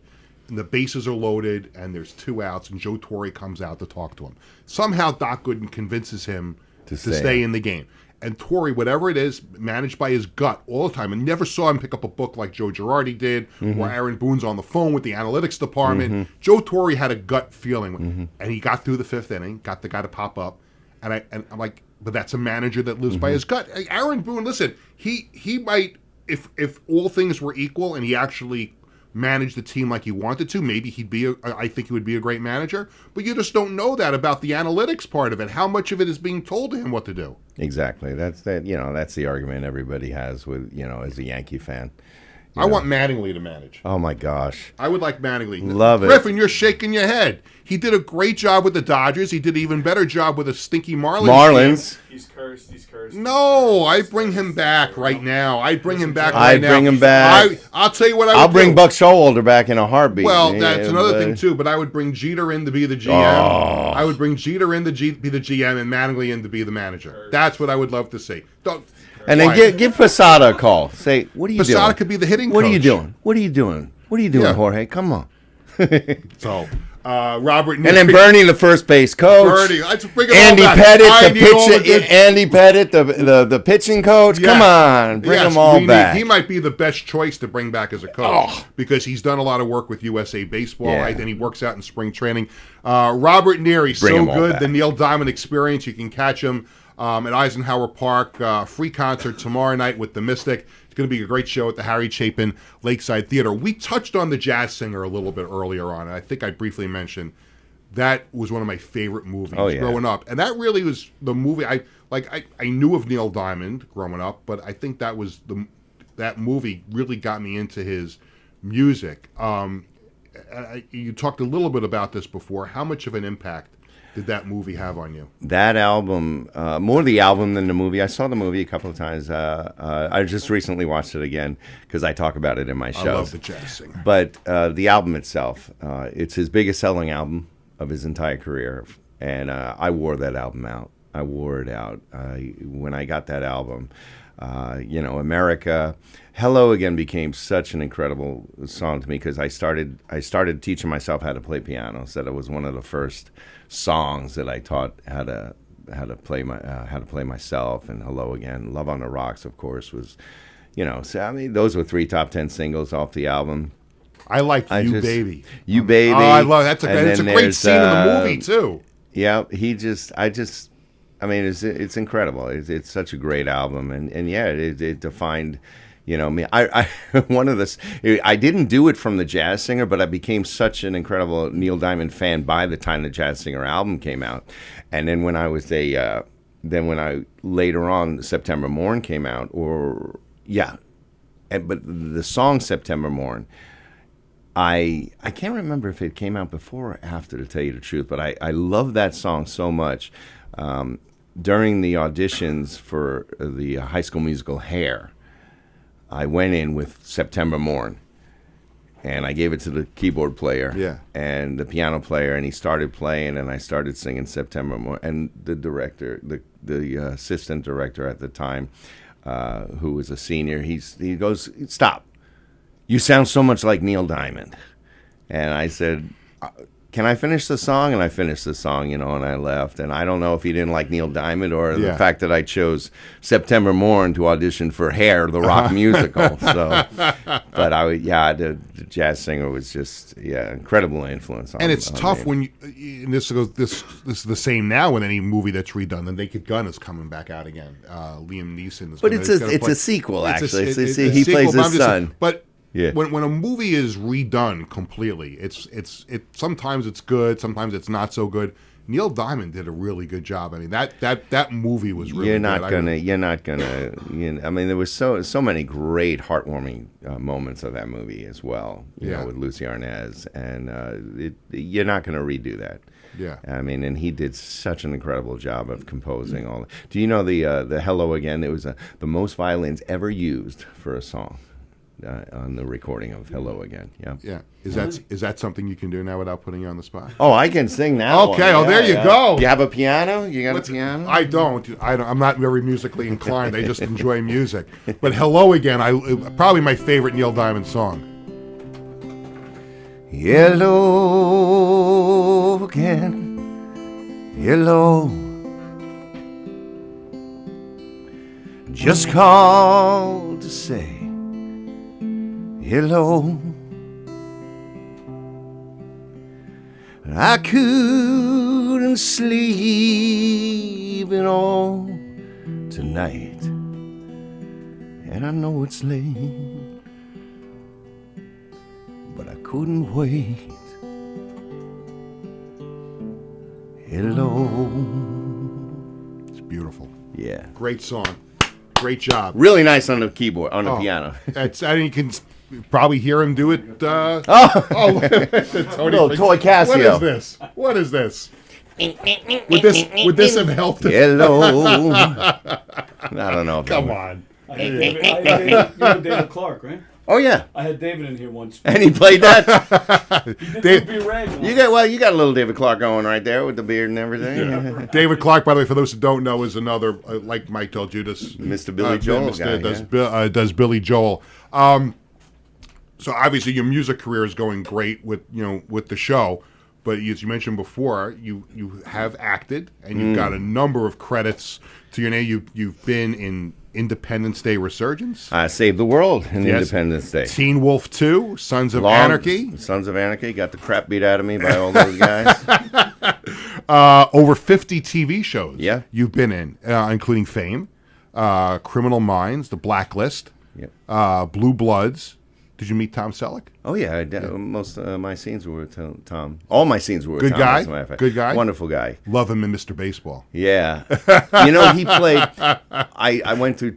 And the bases are loaded, and there's 2 outs, and Joe Torre comes out to talk to him. Somehow Doc Gooden convinces him to stay in the game. And Torre, whatever it is, managed by his gut all the time, and never saw him pick up a book like Joe Girardi did, or Aaron Boone's on the phone with the analytics department. Joe Torre had a gut feeling, and he got through the 5th inning, got the guy to pop up, and I'm like, but that's a manager that lives by his gut. Aaron Boone, listen, he might, if all things were equal and he actually managed the team like he wanted to, maybe I think he would be a great manager. But you just don't know that about the analytics part of it. How much of it is being told to him what to do? Exactly. That's the argument everybody has with, as a Yankee fan. I want Mattingly to manage. Oh my gosh, I would like Mattingly. Love it. Griffin, you're shaking your head. He did a great job with the Dodgers. He did an even better job with a stinky Marlins. He's cursed. No, I bring him back right now. I bring him back. I'll tell you what I would I'll bring Buck Showalter back in a heartbeat. Well, that's another thing too. But I would bring Jeter in to be the GM. Oh. I would bring Jeter in to be the GM and Mattingly in to be the manager. That's what I would love to see. And then give Posada a call. Say, what are you doing? Posada could be the hitting coach. What are you doing? What are you doing? What are you doing, Jorge? Come on. So, Robert, and then Bernie, the first base coach. Bernie, let's bring it Andy all back. Andy Pettit, the pitching coach. Yes. Come on, bring them all back. He might be the best choice to bring back as a coach because he's done a lot of work with USA Baseball, right? And he works out in spring training. Robert Neary, so good. The Neil Diamond Experience. You can catch him at Eisenhower Park. Free concert tomorrow night with the Mystic. It's going to be a great show at the Harry Chapin Lakeside Theater. We touched on the Jazz Singer a little bit earlier on, and I think I briefly mentioned that was one of my favorite movies growing up. And that really was the movie I knew of Neil Diamond growing up, but I think that was that movie really got me into his music. You talked a little bit about this before. How much of an impact did that movie have on you? That album, more the album than the movie. I saw the movie a couple of times. I just recently watched it again because I talk about it in my shows. I love the Jazz Singer. But the album itself, it's his biggest selling album of his entire career. And I wore that album out. I wore it out. When I got that album, America, Hello Again became such an incredible song to me because I started teaching myself how to play piano. So that was one of the first songs that I taught how to play myself. And Hello Again, Love on the Rocks, of course, was, so I mean those were 3 top 10 singles off the album. I like You Baby. You Baby. Oh, I love that's a great scene in the movie too. Yeah, I mean, it's incredible. It's such a great album, and it defined, me. I didn't do it from the Jazz Singer, but I became such an incredible Neil Diamond fan by the time the Jazz Singer album came out, and then when I was later on September Morn came out, but the song September Morn. I can't remember if it came out before or after, to tell you the truth, but I love that song so much. During the auditions for the High School Musical Hair, I went in with September Morn, and I gave it to the keyboard player and the piano player, and he started playing, and I started singing September Morn. And the director, the assistant director at the time, who was a senior, he goes, "Stop. You sound so much like Neil Diamond." And I said, "Can I finish the song?" And I finished the song, and I left. And I don't know if he didn't like Neil Diamond or the fact that I chose September Morn to audition for Hair, the rock musical. So, but the Jazz Singer was just incredible influence on. And it's tough when this is the same now in any movie that's redone. The Naked Gun is coming back out again. Liam Neeson. But it's a sequel, actually. He plays his son. But when a movie is redone completely, it's sometimes it's good, sometimes it's not so good. Neil Diamond did a really good job. I mean, that movie was really good. You're not gonna. I mean, there was so many great heartwarming moments of that movie as well. With Lucy Arnaz, and you're not gonna redo that. Yeah. I mean, and he did such an incredible job of composing all. Do you know the Hello Again? It was the most violins ever used for a song. On the recording of Hello Again. Yeah. Is that something you can do now without putting you on the spot? Oh, I can sing now. Okay. There you go. You have a piano? You got a piano? I don't. I'm not very musically inclined. I just enjoy music. But Hello Again, probably my favorite Neil Diamond song. Hello again. Hello. Just called to say hello. I couldn't sleep at all tonight, and I know it's late, but I couldn't wait. Hello. It's beautiful. Yeah. Great song. Great job. Really nice on the keyboard, on the piano. probably hear him do it. Tony, little toy Casio. What is this? Would this have helped? Hello. I don't know. Come on. I had David Clark, right? Oh yeah, I had David in here once. and he played that. You You got a little David Clark going right there with the beard and everything. Yeah. David Clark, by the way, for those who don't know, is another like Mike told you, this Mr. Billy Joel guy, does Billy Joel. So obviously your music career is going great with the show, but as you mentioned before, you have acted and you've got a number of credits to your name. You've been in Independence Day Resurgence. I saved the world in Independence Day. Teen Wolf 2, Sons of Anarchy. Sons of Anarchy. Got the crap beat out of me by all those guys. Over 50 TV shows you've been in, including Fame, Criminal Minds, The Blacklist, Blue Bloods. Did you meet Tom Selleck? Oh, yeah. Most of my scenes were with Tom. All my scenes were with Good Tom. Guy? As a matter of fact. Good guy? Wonderful guy. Love him in Mr. Baseball. Yeah. He played... I went through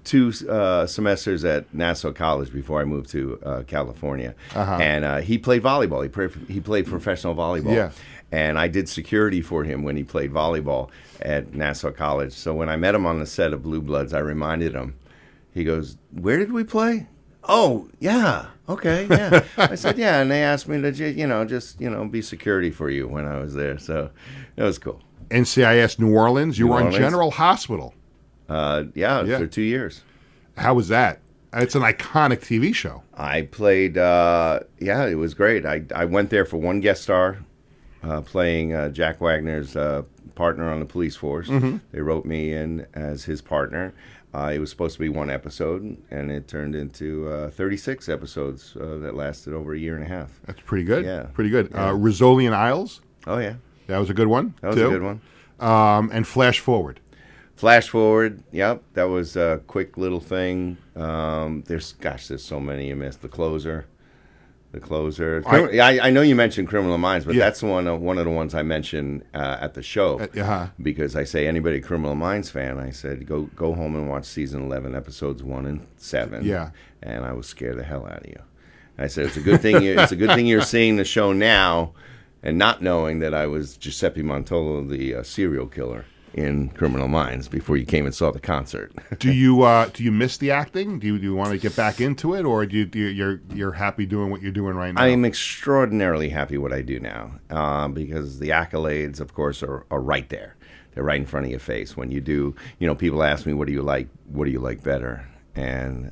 two semesters at Nassau College before I moved to California. And he played volleyball. He played professional volleyball. Yeah. And I did security for him when he played volleyball at Nassau College. So when I met him on the set of Blue Bloods, I reminded him. He goes, "Where did we play?" "Oh, yeah. Okay, yeah." I said, "Yeah," and they asked me to just be security for you when I was there. So it was cool. NCIS New Orleans. You were on General Hospital. For 2 years. How was that? It's an iconic TV show. I played. It was great. I went there for one guest star, playing Jack Wagner's partner on the police force. They wrote me in as his partner. It was supposed to be one episode, and it turned into 36 episodes that lasted over a year and a half. That's pretty good. Yeah. Pretty good. Yeah. Rizzolian Isles. Oh, yeah. That was a good one. That was a good one. And Flash Forward. Flash Forward, yep. That was a quick little thing. There's so many you missed. The Closer. I know you mentioned Criminal Minds, but that's one of the ones I mentioned at the show. Because I say anybody Criminal Minds fan, I said go home and watch season 11, episodes 1 and 7. Yeah. And I was scared the hell out of you. I said it's a good thing you're seeing the show now, and not knowing that I was Giuseppe Montolo, the serial killer in Criminal Minds before you came and saw the concert. Do you miss the acting? Do you want to get back into it, or you're happy doing what you're doing right now? I am extraordinarily happy what I do now because the accolades, of course, are right there. They're right in front of your face. When you do, people ask me, what do you like better? And,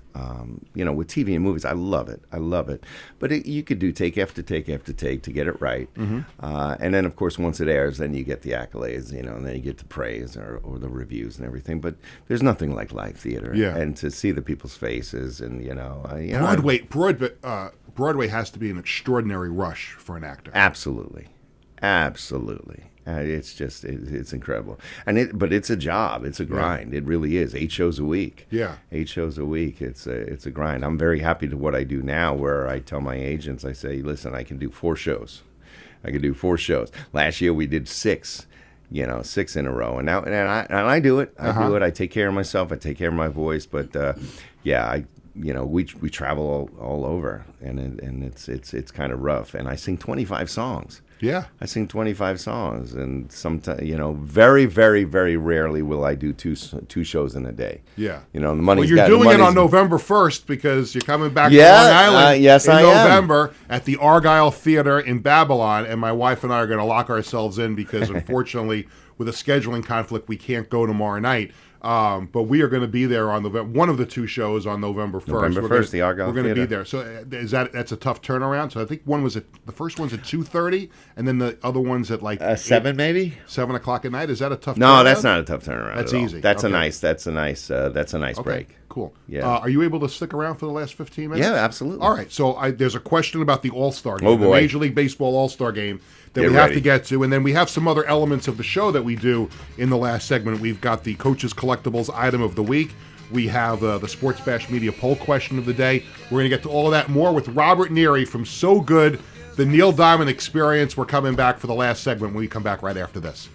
with TV and movies, I love it. But you could do take after take after take to get it right. And then, of course, once it airs, then you get the accolades, and then you get the praise or the reviews and everything. But there's nothing like live theater. Yeah. And to see the people's faces and, Broadway has to be an extraordinary rush for an actor. Absolutely. It's just it's incredible, but it's a job. It's a grind. It really is. 8 shows a week. Yeah, 8 shows a week. It's a grind. I'm very happy to what I do now, where I tell my agents, I say, listen, I can do 4 shows. Last year we did 6. 6 in a row, and I do it. I do it. I take care of myself. I take care of my voice. But we travel all over, and it's kind of rough. And I sing 25 songs. Yeah, I sing 25 songs, and sometimes, very, very, very rarely will I do two shows in a day. Yeah, the money's you're doing it on November 1st because you're coming back to Long Island. Yes, in I November at the Argyle Theater in Babylon, and my wife and I are going to lock ourselves in because, unfortunately, with a scheduling conflict, we can't go tomorrow night. But we are going to be there on one of the 2 shows on November 1st. November 1st, the Argyle We're going to Theater. be there. So that's a tough turnaround. So I think the first one's at 2:30, and then the other one's at 7 maybe 7 o'clock at night. Is that a tough? No, turnaround? that's not a tough turnaround. That's at all. easy. That's okay. a nice break. Cool. Yeah. Are you able to stick around for the last 15 minutes? Yeah, absolutely. All right. So there's a question about the All-Star game, Oh, boy. the Major League Baseball All-Star game that we have to get to, and then we have some other elements of the show that we do in the last segment. We've got the Coaches Collectibles item of the week. We have the Sports Bash Media poll question of the day. We're going to get to all of that more with Robert Neary from So Good, the Neil Diamond Experience. We're coming back for the last segment when we come back right after this.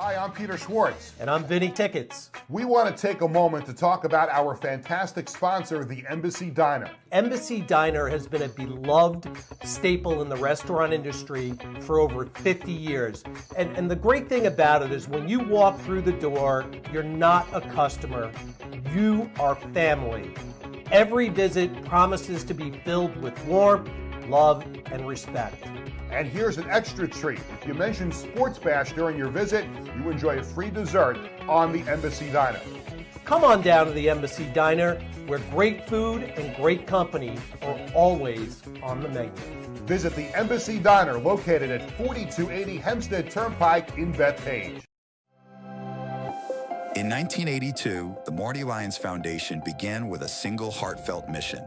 Hi, I'm Peter Schwartz. And I'm Vinny Tickets. We want to take a moment to talk about our fantastic sponsor, the Embassy Diner. Embassy Diner has been a beloved staple in the restaurant industry for over 50 years. And the great thing about it is when you walk through the door, you're not a customer, you are family. Every visit promises to be filled with warmth, love, and respect. And here's an extra treat. If you mention Sports Bash during your visit, you enjoy a free dessert on the Embassy Diner. Come on down to the Embassy Diner, where great food and great company are always on the menu. Visit the Embassy Diner, located at 4280 Hempstead Turnpike in Bethpage. In 1982, the Marty Lyons Foundation began with a single heartfelt mission: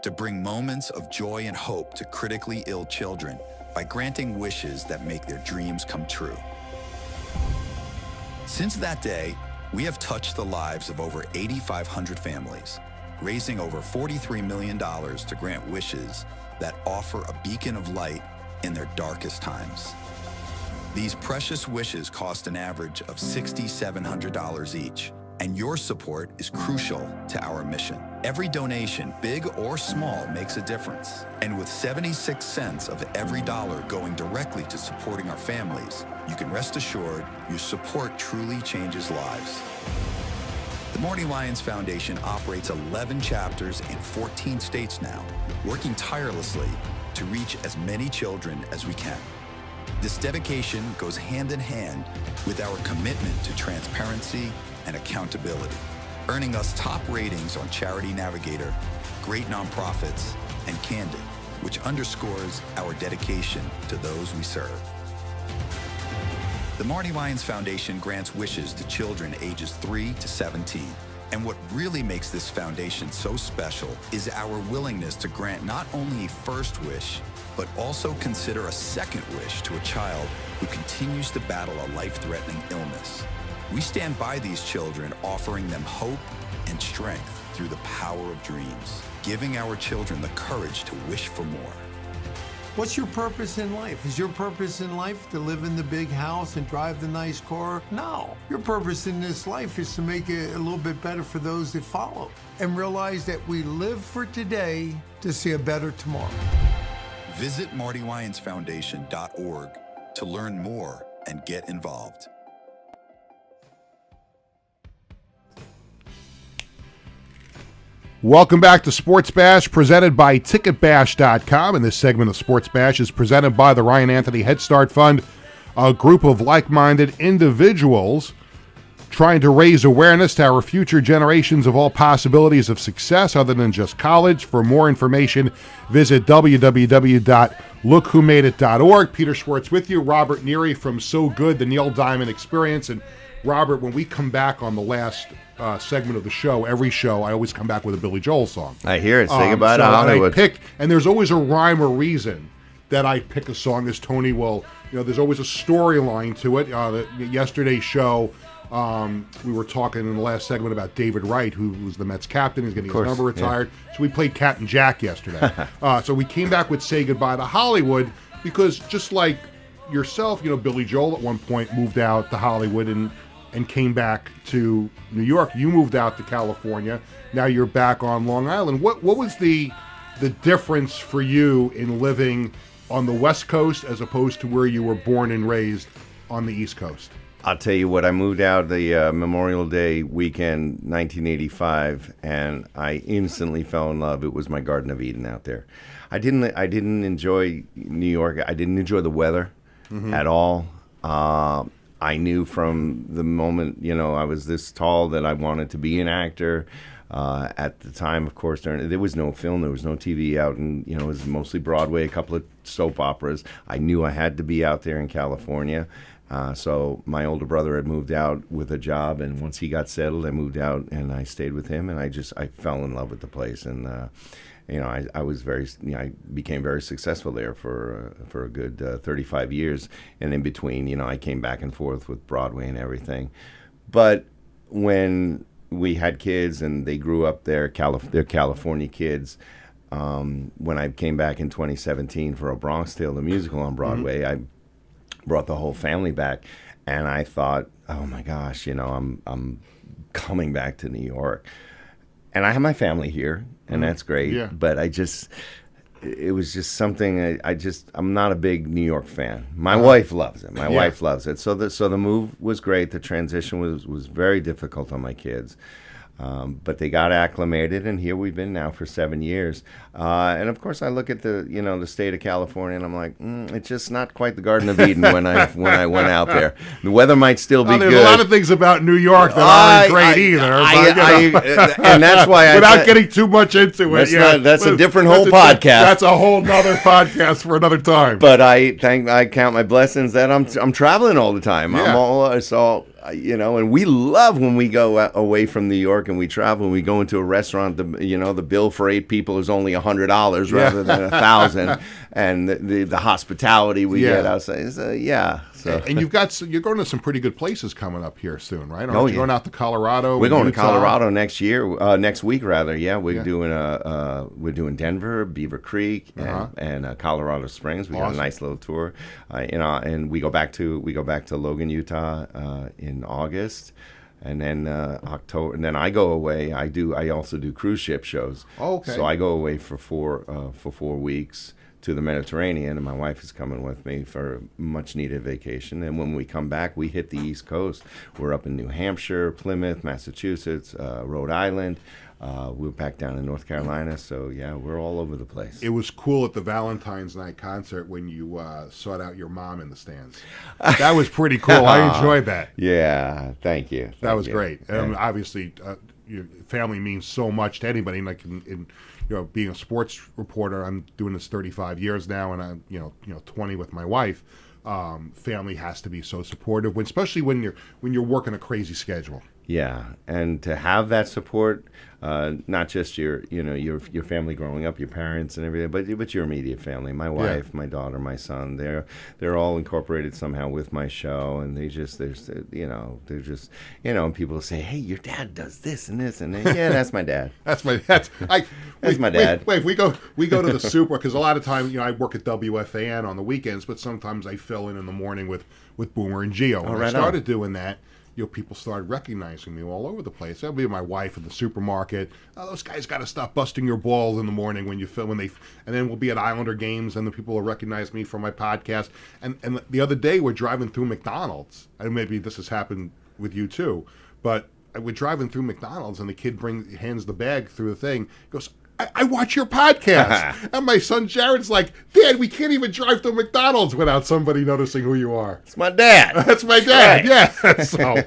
to bring moments of joy and hope to critically ill children by granting wishes that make their dreams come true. Since that day, we have touched the lives of over 8,500 families, raising over $43 million to grant wishes that offer a beacon of light in their darkest times. These precious wishes cost an average of $6,700 each, and your support is crucial to our mission. Every donation, big or small, makes a difference. And with 76 cents of every dollar going directly to supporting our families, you can rest assured your support truly changes lives. The Marty Lyons Foundation operates 11 chapters in 14 states now, working tirelessly to reach as many children as we can. This dedication goes hand in hand with our commitment to transparency and accountability, earning us top ratings on Charity Navigator, Great Nonprofits, and Candid, which underscores our dedication to those we serve. The Marty Lyons Foundation grants wishes to children ages 3 to 17. And what really makes this foundation so special is our willingness to grant not only a first wish, but also consider a second wish to a child who continues to battle a life-threatening illness. We stand by these children, offering them hope and strength through the power of dreams, giving our children the courage to wish for more. What's your purpose in life? Is your purpose in life to live in the big house and drive the nice car? No. Your purpose in this life is to make it a little bit better for those that follow and realize that we live for today to see a better tomorrow. Visit MartyLyonsFoundation.org to learn more and get involved. Welcome back to Sports Bash, presented by TicketBash.com. And this segment of Sports Bash is presented by the Ryan Anthony Head Start Fund, a group of like-minded individuals trying to raise awareness to our future generations of all possibilities of success other than just college. For more information, visit www.lookwhomadeit.org. Peter Schwartz with you, Robert Neary from So Good, the Neil Diamond Experience. And Robert, when we come back on the last segment of the show, every show, I always come back with a Billy Joel song. I hear it. Say goodbye to Hollywood. And there's always a rhyme or reason that I pick a song. As Tony will, there's always a storyline to it. Yesterday's show, we were talking in the last segment about David Wright, who was the Mets captain. He's getting his number retired. Yeah. So we played Cat and Jack yesterday. So we came back with Say Goodbye to Hollywood, because just like yourself, Billy Joel at one point moved out to Hollywood and came back to New York. You moved out to California. Now you're back on Long Island. What was the difference for you in living on the West Coast as opposed to where you were born and raised on the East Coast? I'll tell you what, I moved out the Memorial Day weekend, 1985, and I instantly fell in love. It was my Garden of Eden out there. I didn't enjoy New York. I didn't enjoy the weather at all. I knew from the moment, I was this tall that I wanted to be an actor. At the time, of course, there was no film, there was no TV out, and, it was mostly Broadway, a couple of soap operas. I knew I had to be out there in California. So my older brother had moved out with a job, and once he got settled, I moved out and I stayed with him, and I fell in love with the place. And, I was I became very successful there for a good 35 years. And in between, I came back and forth with Broadway and everything. But when we had kids and they grew up there, they're California kids, when I came back in 2017 for A Bronx Tale, the musical on Broadway, I brought the whole family back. And I thought, oh my gosh, I'm coming back to New York. And I have my family here, and that's great. Yeah. But it was just something I'm not a big New York fan. My wife loves it. My wife loves it. So the move was great. The transition was very difficult on my kids. But they got acclimated, and here we've been now for 7 years. And of course, I look at the state of California, and I'm like, it's just not quite the Garden of Eden when I went out there. The weather might still be good. There's a lot of things about New York that aren't great either. And that's why without getting too much into it, that's a different whole podcast. That's a whole nother podcast for another time. But I count my blessings that I'm traveling all the time. Yeah. And we love when we go away from New York and we travel and we go into a restaurant. The bill for 8 people is only $100 rather than $1,000, and the hospitality we get outside. So and you're going to some pretty good places coming up here soon, right? Aren't you going out to Colorado? We're going to Colorado next week rather. Yeah, we're doing Denver, Beaver Creek, and Colorado Springs. We got a nice little tour, and we go back to Logan, Utah, in August, and then October, and then I go away. I also do cruise ship shows. Oh, okay. So I go away for 4 weeks to the Mediterranean, and my wife is coming with me for a much-needed vacation. And when we come back, we hit the East Coast. We're up in New Hampshire, Plymouth, Massachusetts, Rhode Island. We're back down in North Carolina, so we're all over the place. It was cool at the Valentine's night concert when you sought out your mom in the stands. That was pretty cool. I enjoyed that. Yeah, thank you. That was great. And obviously, your family means so much to anybody. Like in being a sports reporter, I'm doing this 35 years now, and I'm 20 with my wife. Family has to be so supportive, especially when you're working a crazy schedule. Yeah, and to have that support, not just your family growing up, your parents and everything, but your immediate family. My wife, my daughter, my son, they're all incorporated somehow with my show, and and people say, hey, your dad does this and this, and that's my dad. That's my dad. Wait, we go to the super, because a lot of times I work at WFAN on the weekends, but sometimes I fill in the morning with Boomer and Geo. When I started doing that, people started recognizing me all over the place. That'll be my wife in the supermarket. Oh, those guys got to stop busting your balls in the morning when you film. And then we'll be at Islander games, and the people will recognize me from my podcast. And the other day, we're driving through McDonald's, and maybe this has happened with you too. But we're driving through McDonald's, and the kid hands the bag through the thing. Goes, I watch your podcast. And my son Jared's like, Dad, we can't even drive through McDonald's without somebody noticing who you are. It's my dad. That's my dad, right. So,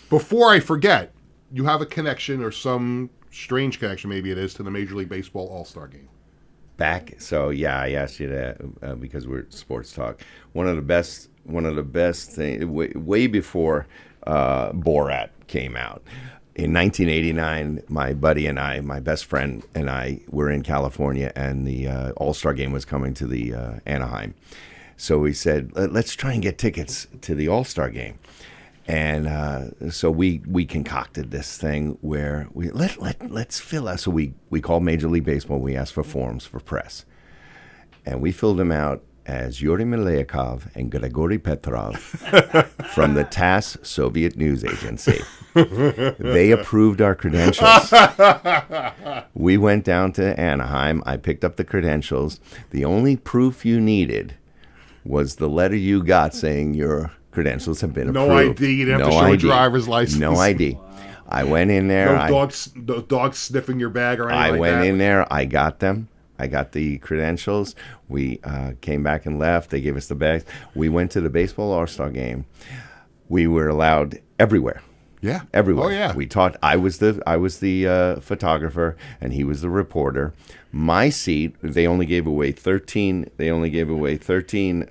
before I forget, you have a connection, or some strange connection, maybe it is, to the Major League Baseball All-Star Game. I asked you that because we're sports talk. One of the best things, way before Borat came out. In 1989, my buddy and I, my best friend and I, were in California, and the All-Star Game was coming to the Anaheim. So we said, let's try and get tickets to the All-Star Game. And so we concocted this thing where let's fill out. So we called Major League Baseball. We asked for forms for press, and we filled them out as Yuri Meleikov and Grigory Petrov from the TASS Soviet News Agency. They approved our credentials. We went down to Anaheim. I picked up the credentials. The only proof you needed was the letter you got saying your credentials have been approved. No ID. You didn't have to show a driver's license. No ID. Wow. I went in there. No dogs sniffing your bag or anything like that. I went in there. I got them. I got the credentials. We came back and left. They gave us the bags. We went to the baseball All-Star Game. We were allowed everywhere. Yeah, everywhere. Oh yeah. We taught. I was the photographer, and he was the reporter. My seat. They only gave away 13. They only gave away 13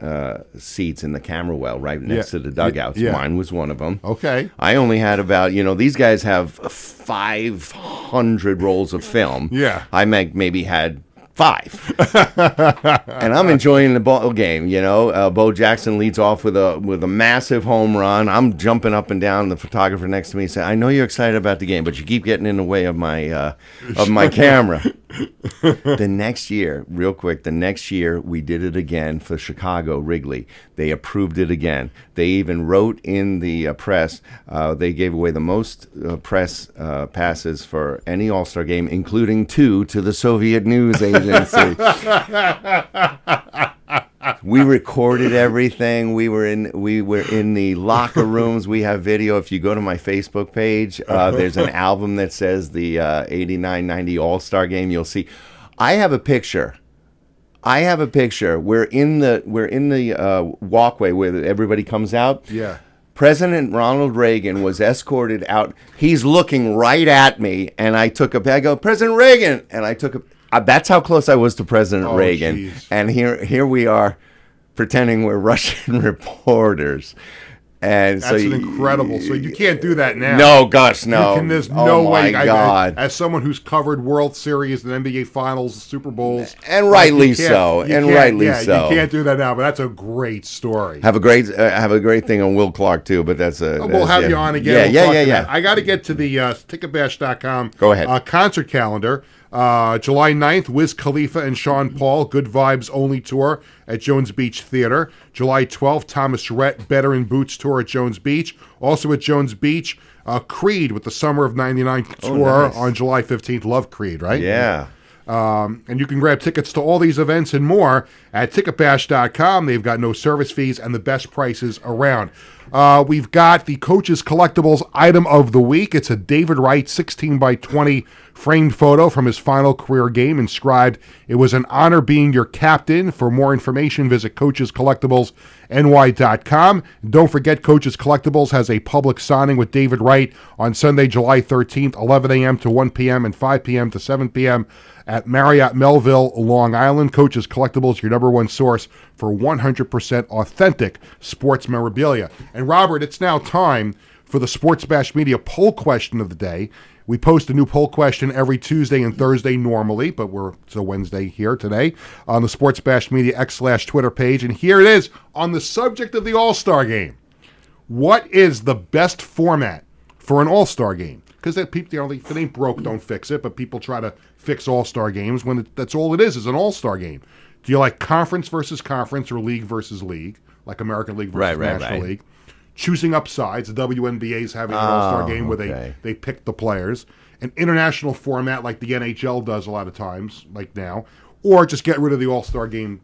seats in the camera well, right next to the dugouts. Yeah. Mine was one of them. Okay. I only had about these guys have 500 rolls of film. Yeah. I maybe had 5. And I'm enjoying the ball game. Bo Jackson leads off with a massive home run. I'm jumping up and down. The photographer next to me said, I know you're excited about the game, but you keep getting in the way of my camera. The next year, real quick, we did it again for Chicago, Wrigley. They approved it again. They even wrote in the press, they gave away the most press passes for any All-Star game, including 2 to the Soviet news agency. We recorded everything. We were in the locker rooms. We have video. If you go to my Facebook page, there's an album that says the 89-90 All-Star Game. You'll see. I have a picture. We're in the walkway where everybody comes out. Yeah. President Ronald Reagan was escorted out. He's looking right at me, and I go, President Reagan, and I took a. That's how close I was to President Reagan. Geez. And here we are pretending we're Russian reporters. And that's incredible. So you can't do that now. No, Gus, no. There's no way. God. As someone who's covered World Series and NBA Finals, Super Bowls. And rightly so. You can't do that now, but that's a great story. Have a great thing on Will Clark, too, but that's a... We'll have you on again. Yeah. I got to get to the ticketbash.com Go ahead. Concert calendar. July 9th, Wiz Khalifa and Sean Paul, Good Vibes Only Tour at Jones Beach Theater. July 12th, Thomas Rhett, Better in Boots Tour at Jones Beach. Also at Jones Beach, Creed with the Summer of 99 tour on July 15th. Love Creed, right? Yeah. And you can grab tickets to all these events and more at ticketbash.com. They've got no service fees and the best prices around. We've got the Coaches Collectibles item of the week. It's a David Wright 16 by 20 framed photo from his final career game inscribed, "It was an honor being your captain." For more information, visit coachescollectiblesny.com. Don't forget, Coaches Collectibles has a public signing with David Wright on Sunday, July 13th, 11 a.m. to 1 p.m. and 5 p.m. to 7 p.m. at Marriott Melville, Long Island. Coaches Collectibles, your number one source for 100% authentic sports memorabilia. And Robert, it's now time for the Sports Bash Media poll question of the day. We post a new poll question every Tuesday and Thursday normally, but it's a Wednesday here today on the Sports Bash Media X/Twitter page. And here it is on the subject of the All-Star Game. What is the best format for an All-Star Game? Because if it ain't broke, don't fix it. But people try to fix All-Star Games when that's all it is an All-Star Game. Do you like conference versus conference or league versus league, like American League versus National League? Choosing up sides. The WNBA is having an All-Star Game where they pick the players. An international format like the NHL does a lot of times, like now. Or just get rid of the All-Star Game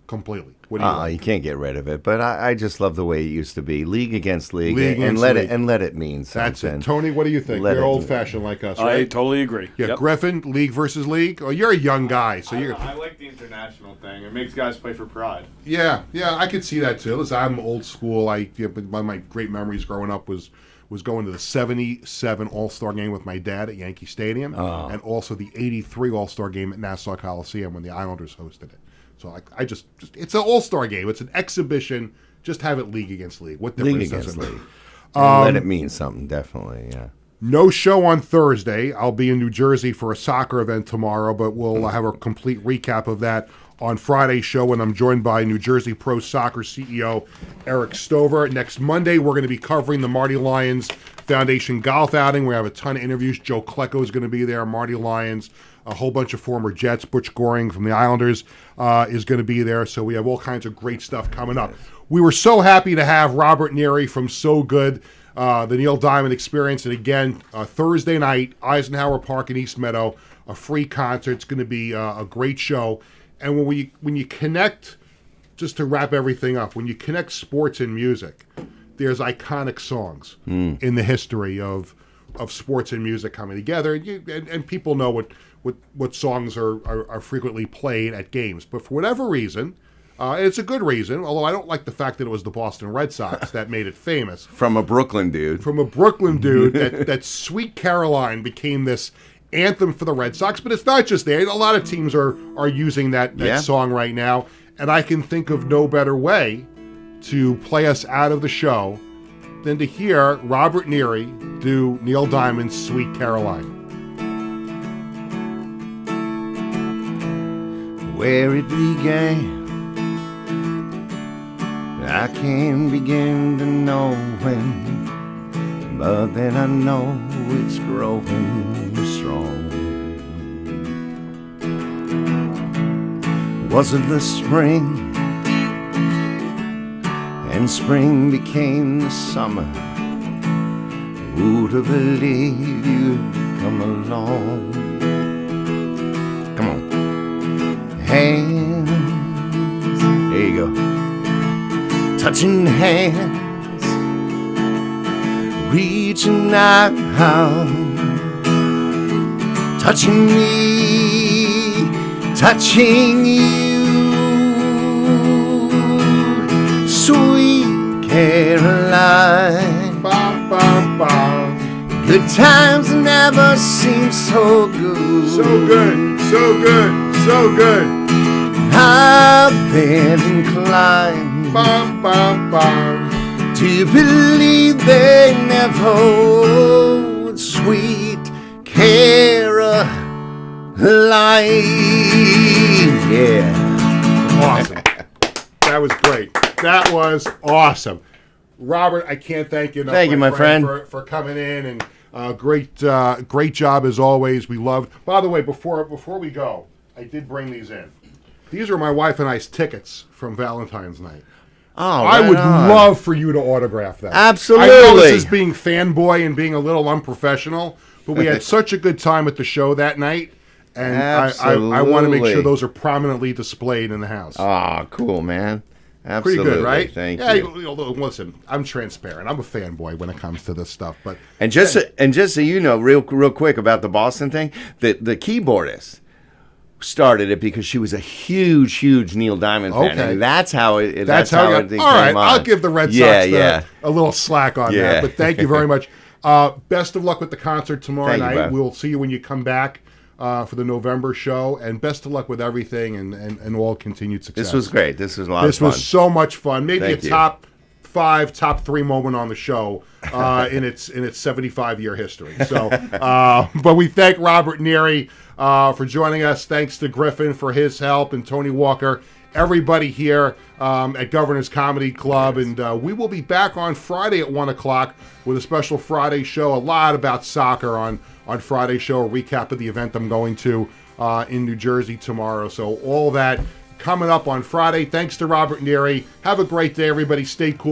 completely. What do you like? You can't get rid of it, but I just love the way it used to be. League against league, and let it mean something. That's it. Tony, what do you think? You're old-fashioned like us, right? I totally agree. Yeah, yep. Griffin, league versus league? Oh, you're a young guy, so you're... I like the international thing. It makes guys play for pride. Yeah, I could see that too. Listen, I'm old school. One of my great memories growing up was going to the 77 All-Star Game with my dad at Yankee Stadium, and also the 83 All-Star Game at Nassau Coliseum when the Islanders hosted it. So I just it's an All-Star Game. It's an exhibition. Just have it league against league. What difference does it make? Let it mean something, definitely, yeah. No show on Thursday. I'll be in New Jersey for a soccer event tomorrow, but we'll have a complete recap of that on Friday's show when I'm joined by New Jersey Pro Soccer CEO Eric Stover. Next Monday, we're going to be covering the Marty Lyons Foundation golf outing. We have a ton of interviews. Joe Klecko is going to be there, Marty Lyons, a whole bunch of former Jets. Butch Goring from the Islanders is going to be there. So we have all kinds of great stuff coming up. We were so happy to have Robert Neary from So Good, the Neil Diamond Experience. And again, Thursday night, Eisenhower Park in East Meadow, a free concert. It's going to be a great show. And when you connect, just to wrap everything up, when you connect sports and music, there's iconic songs in the history of sports and music coming together. And people know what songs are frequently played at games. But for whatever reason, it's a good reason, although I don't like the fact that it was the Boston Red Sox that made it famous. From a Brooklyn dude. that Sweet Caroline became this anthem for the Red Sox. But it's not just there. A lot of teams are using that song right now. And I can think of no better way to play us out of the show than to hear Robert Neary do Neil Diamond's Sweet Caroline. Where it began, I can't begin to know when, but then I know it's growing strong. wasn't the spring, and spring became the summer. Who'd have believed you'd come along? Come on. Hands, there you go. Touching hands, reaching out, touching me, touching you. Sweet Caroline, bum, bum, bum. Good times never seem so good. So good, so good, so good. I've been inclined, bum, bum, bum, to believe they never would. Sweet Caroline. Yeah. Awesome. That was great. That was awesome. Robert, I can't thank you enough. Thank you, my friend. For coming in, and great job as always. We loved. By the way, before we go, I did bring these in. These are my wife and I's tickets from Valentine's night. Oh, I would on. love for you to autograph them. Absolutely. I know this is being fanboy and being a little unprofessional, but we had such a good time at the show that night, and I want to make sure those are prominently displayed in the house. Oh, cool, man. Absolutely. Pretty good, right? Thank you. you. Listen, I'm transparent. I'm a fanboy when it comes to this stuff. But just so you know, real quick about the Boston thing, the keyboardist started it because she was a huge Neil Diamond fan, and that's how it. That's how it came all right, on. I'll give the Red Sox a little slack on that. But thank you very much. Best of luck with the concert tomorrow night. We'll see you when you come back for the November show, and best of luck with everything and all continued success. This was great. This was a lot of fun. This was so much fun. Maybe top 5, top 3 moment on the show in its 75-year history. So, but we thank Robert Neary for joining us. Thanks to Griffin for his help, and Tony Walker, everybody here at Governor's Comedy Club. And we will be back on Friday at 1 o'clock with a special Friday show. A lot about soccer on Friday's show, a recap of the event I'm going to in New Jersey tomorrow. So all that coming up on Friday. Thanks to Robert Neary. Have a great day, everybody. Stay cool.